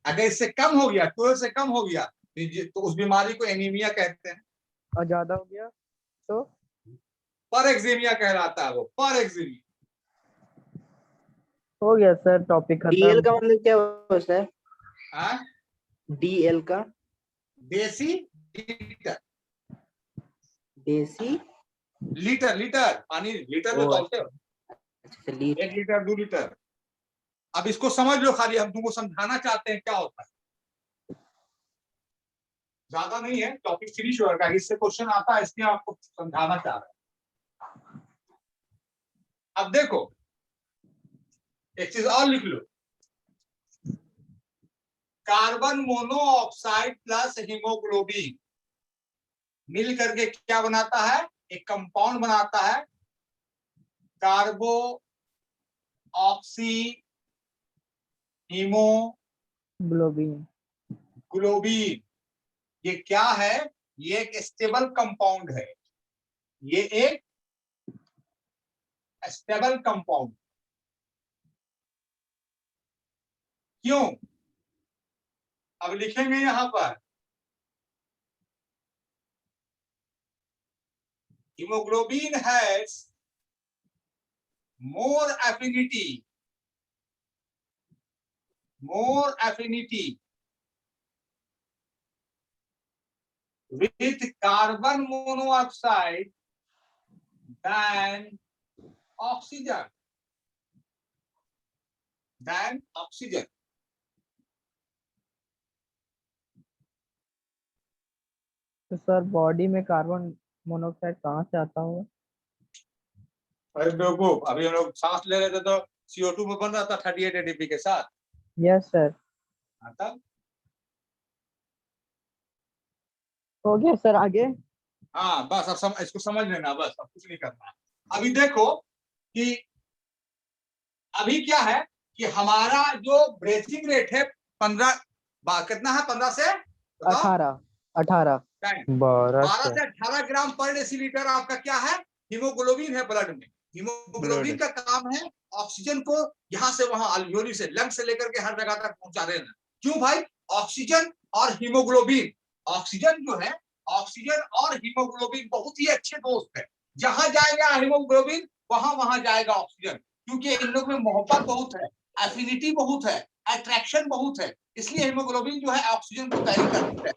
अगर इससे कम हो गया, 12 से कम हो गया तो उस बीमारी को एनीमिया कहते हैं। और ज्यादा हो गया तो? पर एक्सीमिया कहलाता है वो, पर एक्सीमिया। हो गया सर, टॉपिक डीएल खत्म। का मतलब क्या हुआ सर? हाँ, डीएल का? देसी लीटर, देसी लीटर लीटर पानी, लीटर में ओ, तौलते हो, अच्छा लीटर। 1 litre 2 litre. अब इसको समझ लो, खाली हम तुमको समझाना चाहते हैं क्या होता है, ज्यादा नहीं है, टॉपिक फिनिश होगा, इससे क्वेश्चन आता है इसलिए आपको समझाना चाह रहे हैं। अब देखो एक चीज और लिख लो, कार्बन मोनोऑक्साइड प्लस हीमोग्लोबिन मिल करके क्या बनाता है, एक कंपाउंड बनाता है, कार्बो ऑक्सी ग्लोबिन। ग्लोबिन। ये क्या है, ये एक स्टेबल कंपाउंड है, ये एक स्टेबल कंपाउंड। क्यों, अब लिखेंगे यहां पर haemoglobin has more affinity with carbon monoxide than oxygen. तो सर बॉडी में कार्बन मोनोऑक्साइड कहाँ से आता होगा? अरे देखो, अभी हम लोग सांस ले रहे थे तो CO2 में बन रहा था 38 ATP के साथ। Yes sir. तब हो गया सर, आगे। हाँ बस, अब इसको समझ लेना, बस अब कुछ नहीं करना। अभी देखो कि अभी क्या है कि हमारा जो ब्रेथिंग रेट है 15, कितना है, 15 से 18 18 12 से 18 ग्राम पर डेसीलीटर आपका क्या है, हीमोग्लोबिन है ब्लड में। हीमोग्लोबिन का काम है ऑक्सीजन को यहाँ से वहां अल्वियोली से, लंग से लेकर के हर जगह तक पहुंचा देना। क्यों भाई, ऑक्सीजन और हीमोग्लोबिन, ऑक्सीजन जो है, ऑक्सीजन और हीमोग्लोबिन बहुत ही अच्छे दोस्त है। जहां जाएगा हीमोग्लोबिन वहां जाएगा ऑक्सीजन, क्योंकि इन लोग में मोहब्बत बहुत है, एफिनिटी बहुत है, अट्रैक्शन बहुत है, इसलिए हीमोग्लोबिन जो है ऑक्सीजन को कैरी करती है।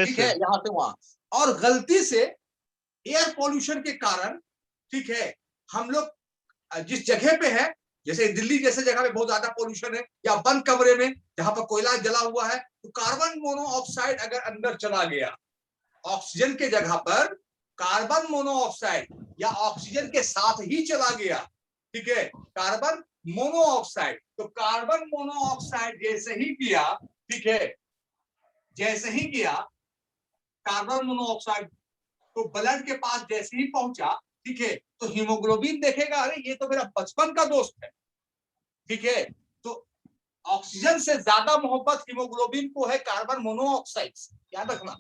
ठीक है, यहाँ से वहां। और गलती से एयर पोल्यूशन के कारण, ठीक है, हम लोग जिस जगह पे है, जैसे दिल्ली जैसे जगह पे बहुत ज्यादा पोल्यूशन है, या बंद कमरे में जहां पर कोयला जला हुआ है, तो कार्बन मोनोऑक्साइड अगर अंदर चला गया, ऑक्सीजन के जगह पर कार्बन मोनोऑक्साइड या ऑक्सीजन के साथ ही चला गया, ठीक है, कार्बन मोनोऑक्साइड। तो कार्बन मोनोऑक्साइड जैसे ही किया, ठीक है, जैसे ही किया कार्बन मोनोऑक्साइड, तो ब्लड के पास जैसे ही पहुंचा, ठीक है, तो हीमोग्लोबिन देखेगा, अरे ये तो मेरा बचपन का दोस्त है, ठीक है। तो ऑक्सीजन से ज्यादा मोहब्बत हीमोग्लोबिन को है कार्बन मोनोऑक्साइड, याद रखना,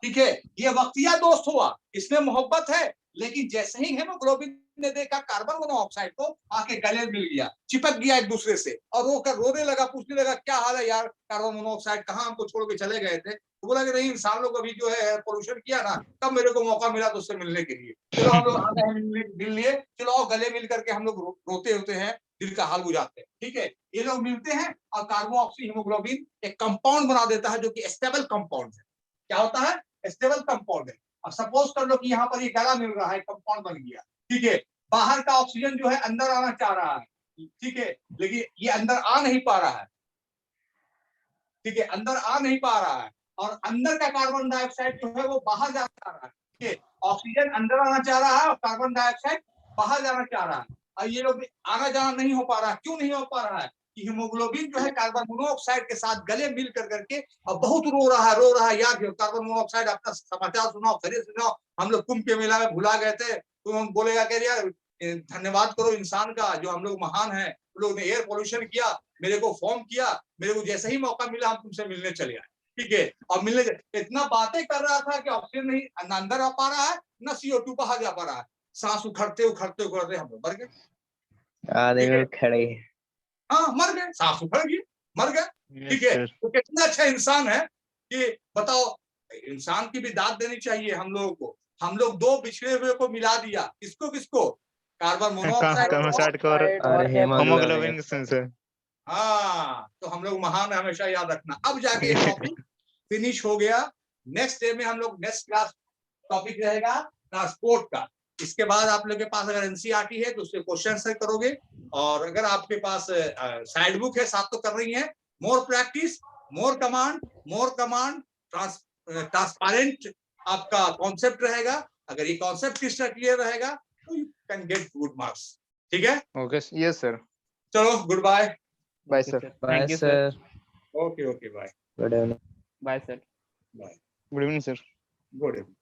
ठीक है। ये वक्तिया दोस्त हुआ, इसमें मोहब्बत है, लेकिन जैसे ही हीमोग्लोबिन ने देखा कार्बन मोनोऑक्साइड को, आके गले मिल गया, चिपक गया एक दूसरे से, और रोने लगा, पूछने लगा क्या हाल है यार, कार्बन मोनोऑक्साइड कहाँ हमको छोड़ के चले गए थे। तो बोला कि नहीं, इंसान लोग अभी जो है पोल्यूशन किया ना, तब मेरे को मौका मिला तो उससे मिलने के लिए, चलो हम लोग आ गए मिल लिए, चलो आओ गले मिल करके हम लोग रोते होते हैं, दिल का हाल बुझाते हैं, ठीक है। ये लोग मिलते हैं और कार्बोऑक्सी हीमोग्लोबिन एक कंपाउंड बना देता है, जो कि स्टेबल कंपाउंड है। क्या होता है, स्टेबल कंपाउंड है। अब सपोज कर लो कि यहाँ पर ये गला मिल रहा है, कंपाउंड बन गया, ठीक है, बाहर का ऑक्सीजन जो है अंदर आना चाह रहा है, ठीक है, लेकिन ये अंदर आ नहीं पा रहा है, ठीक है, अंदर आ नहीं पा रहा है, और अंदर का कार्बन डाइऑक्साइड जो है वो बाहर जाना चाह रहा है, ठीक है, ऑक्सीजन अंदर आना चाह रहा है और कार्बन डाइऑक्साइड बाहर जाना चाह रहा है, और ये लोग आना जाना नहीं हो पा रहा है। क्यों नहीं हो पा रहा है, कि हीमोग्लोबिन जो है कार्बन मोनोऑक्साइड के साथ गले मिल करके और बहुत रो रहा है। याद है कार्बन मोनोऑक्साइड, आपका समाचार सुनाओ, खरीद सुनाओ, हम लोग कुंभ के मेला में भुला गए थे, तो हम बोलेगा कि यार धन्यवाद करो इंसान का, जो हम लोग महान है, उन लोग ने एयर पोल्यूशन किया, मेरे को फॉर्म किया, मेरे को जैसे ही मौका मिला हम तुमसे मिलने चले आए, ठीक है। और मिलने इतना बातें कर रहा था कि ऑक्सीजन नहीं अंदर आ पा रहा है, न CO2 बाहर जा पा रहा है, सांस उखड़ते उखड़ते उखड़ते हम लोग मर गए, खड़े। हाँ मर गए, सांस उखड़ गई, मर गए, ठीक है। तो कितना अच्छा इंसान है कि बताओ, इंसान की भी दाद देनी चाहिए हम लोगों को। हम लोग दो बिछड़े हुए को मिला दिया, किसको कार्बन मोनोऑक्साइड और हीमोग्लोबिन से। हाँ, तो हम लोग महान है, हमेशा याद रखना। अब जाके ये टॉपिक फिनिश हो गया। नेक्स्ट डे में हम लोग नेक्स्ट क्लास टॉपिक रहेगा ट्रांसपोर्ट का। इसके बाद आप लोग के पास अगर एनसीईआरटी है तो उसके क्वेश्चन आंसर करोगे, और अगर आपके पास साइड बुक है, साथ तो कर रही है। More practice, more command, transparent आपका कॉन्सेप्ट रहेगा। अगर ये कॉन्सेप्ट क्लियर रहेगा तो you can get good marks, ठीक है। Okay, yes sir. चलो good bye. Bye sir. Bye sir. Okay bye. Good evening. Bye sir. Bye. Good evening sir. Good evening.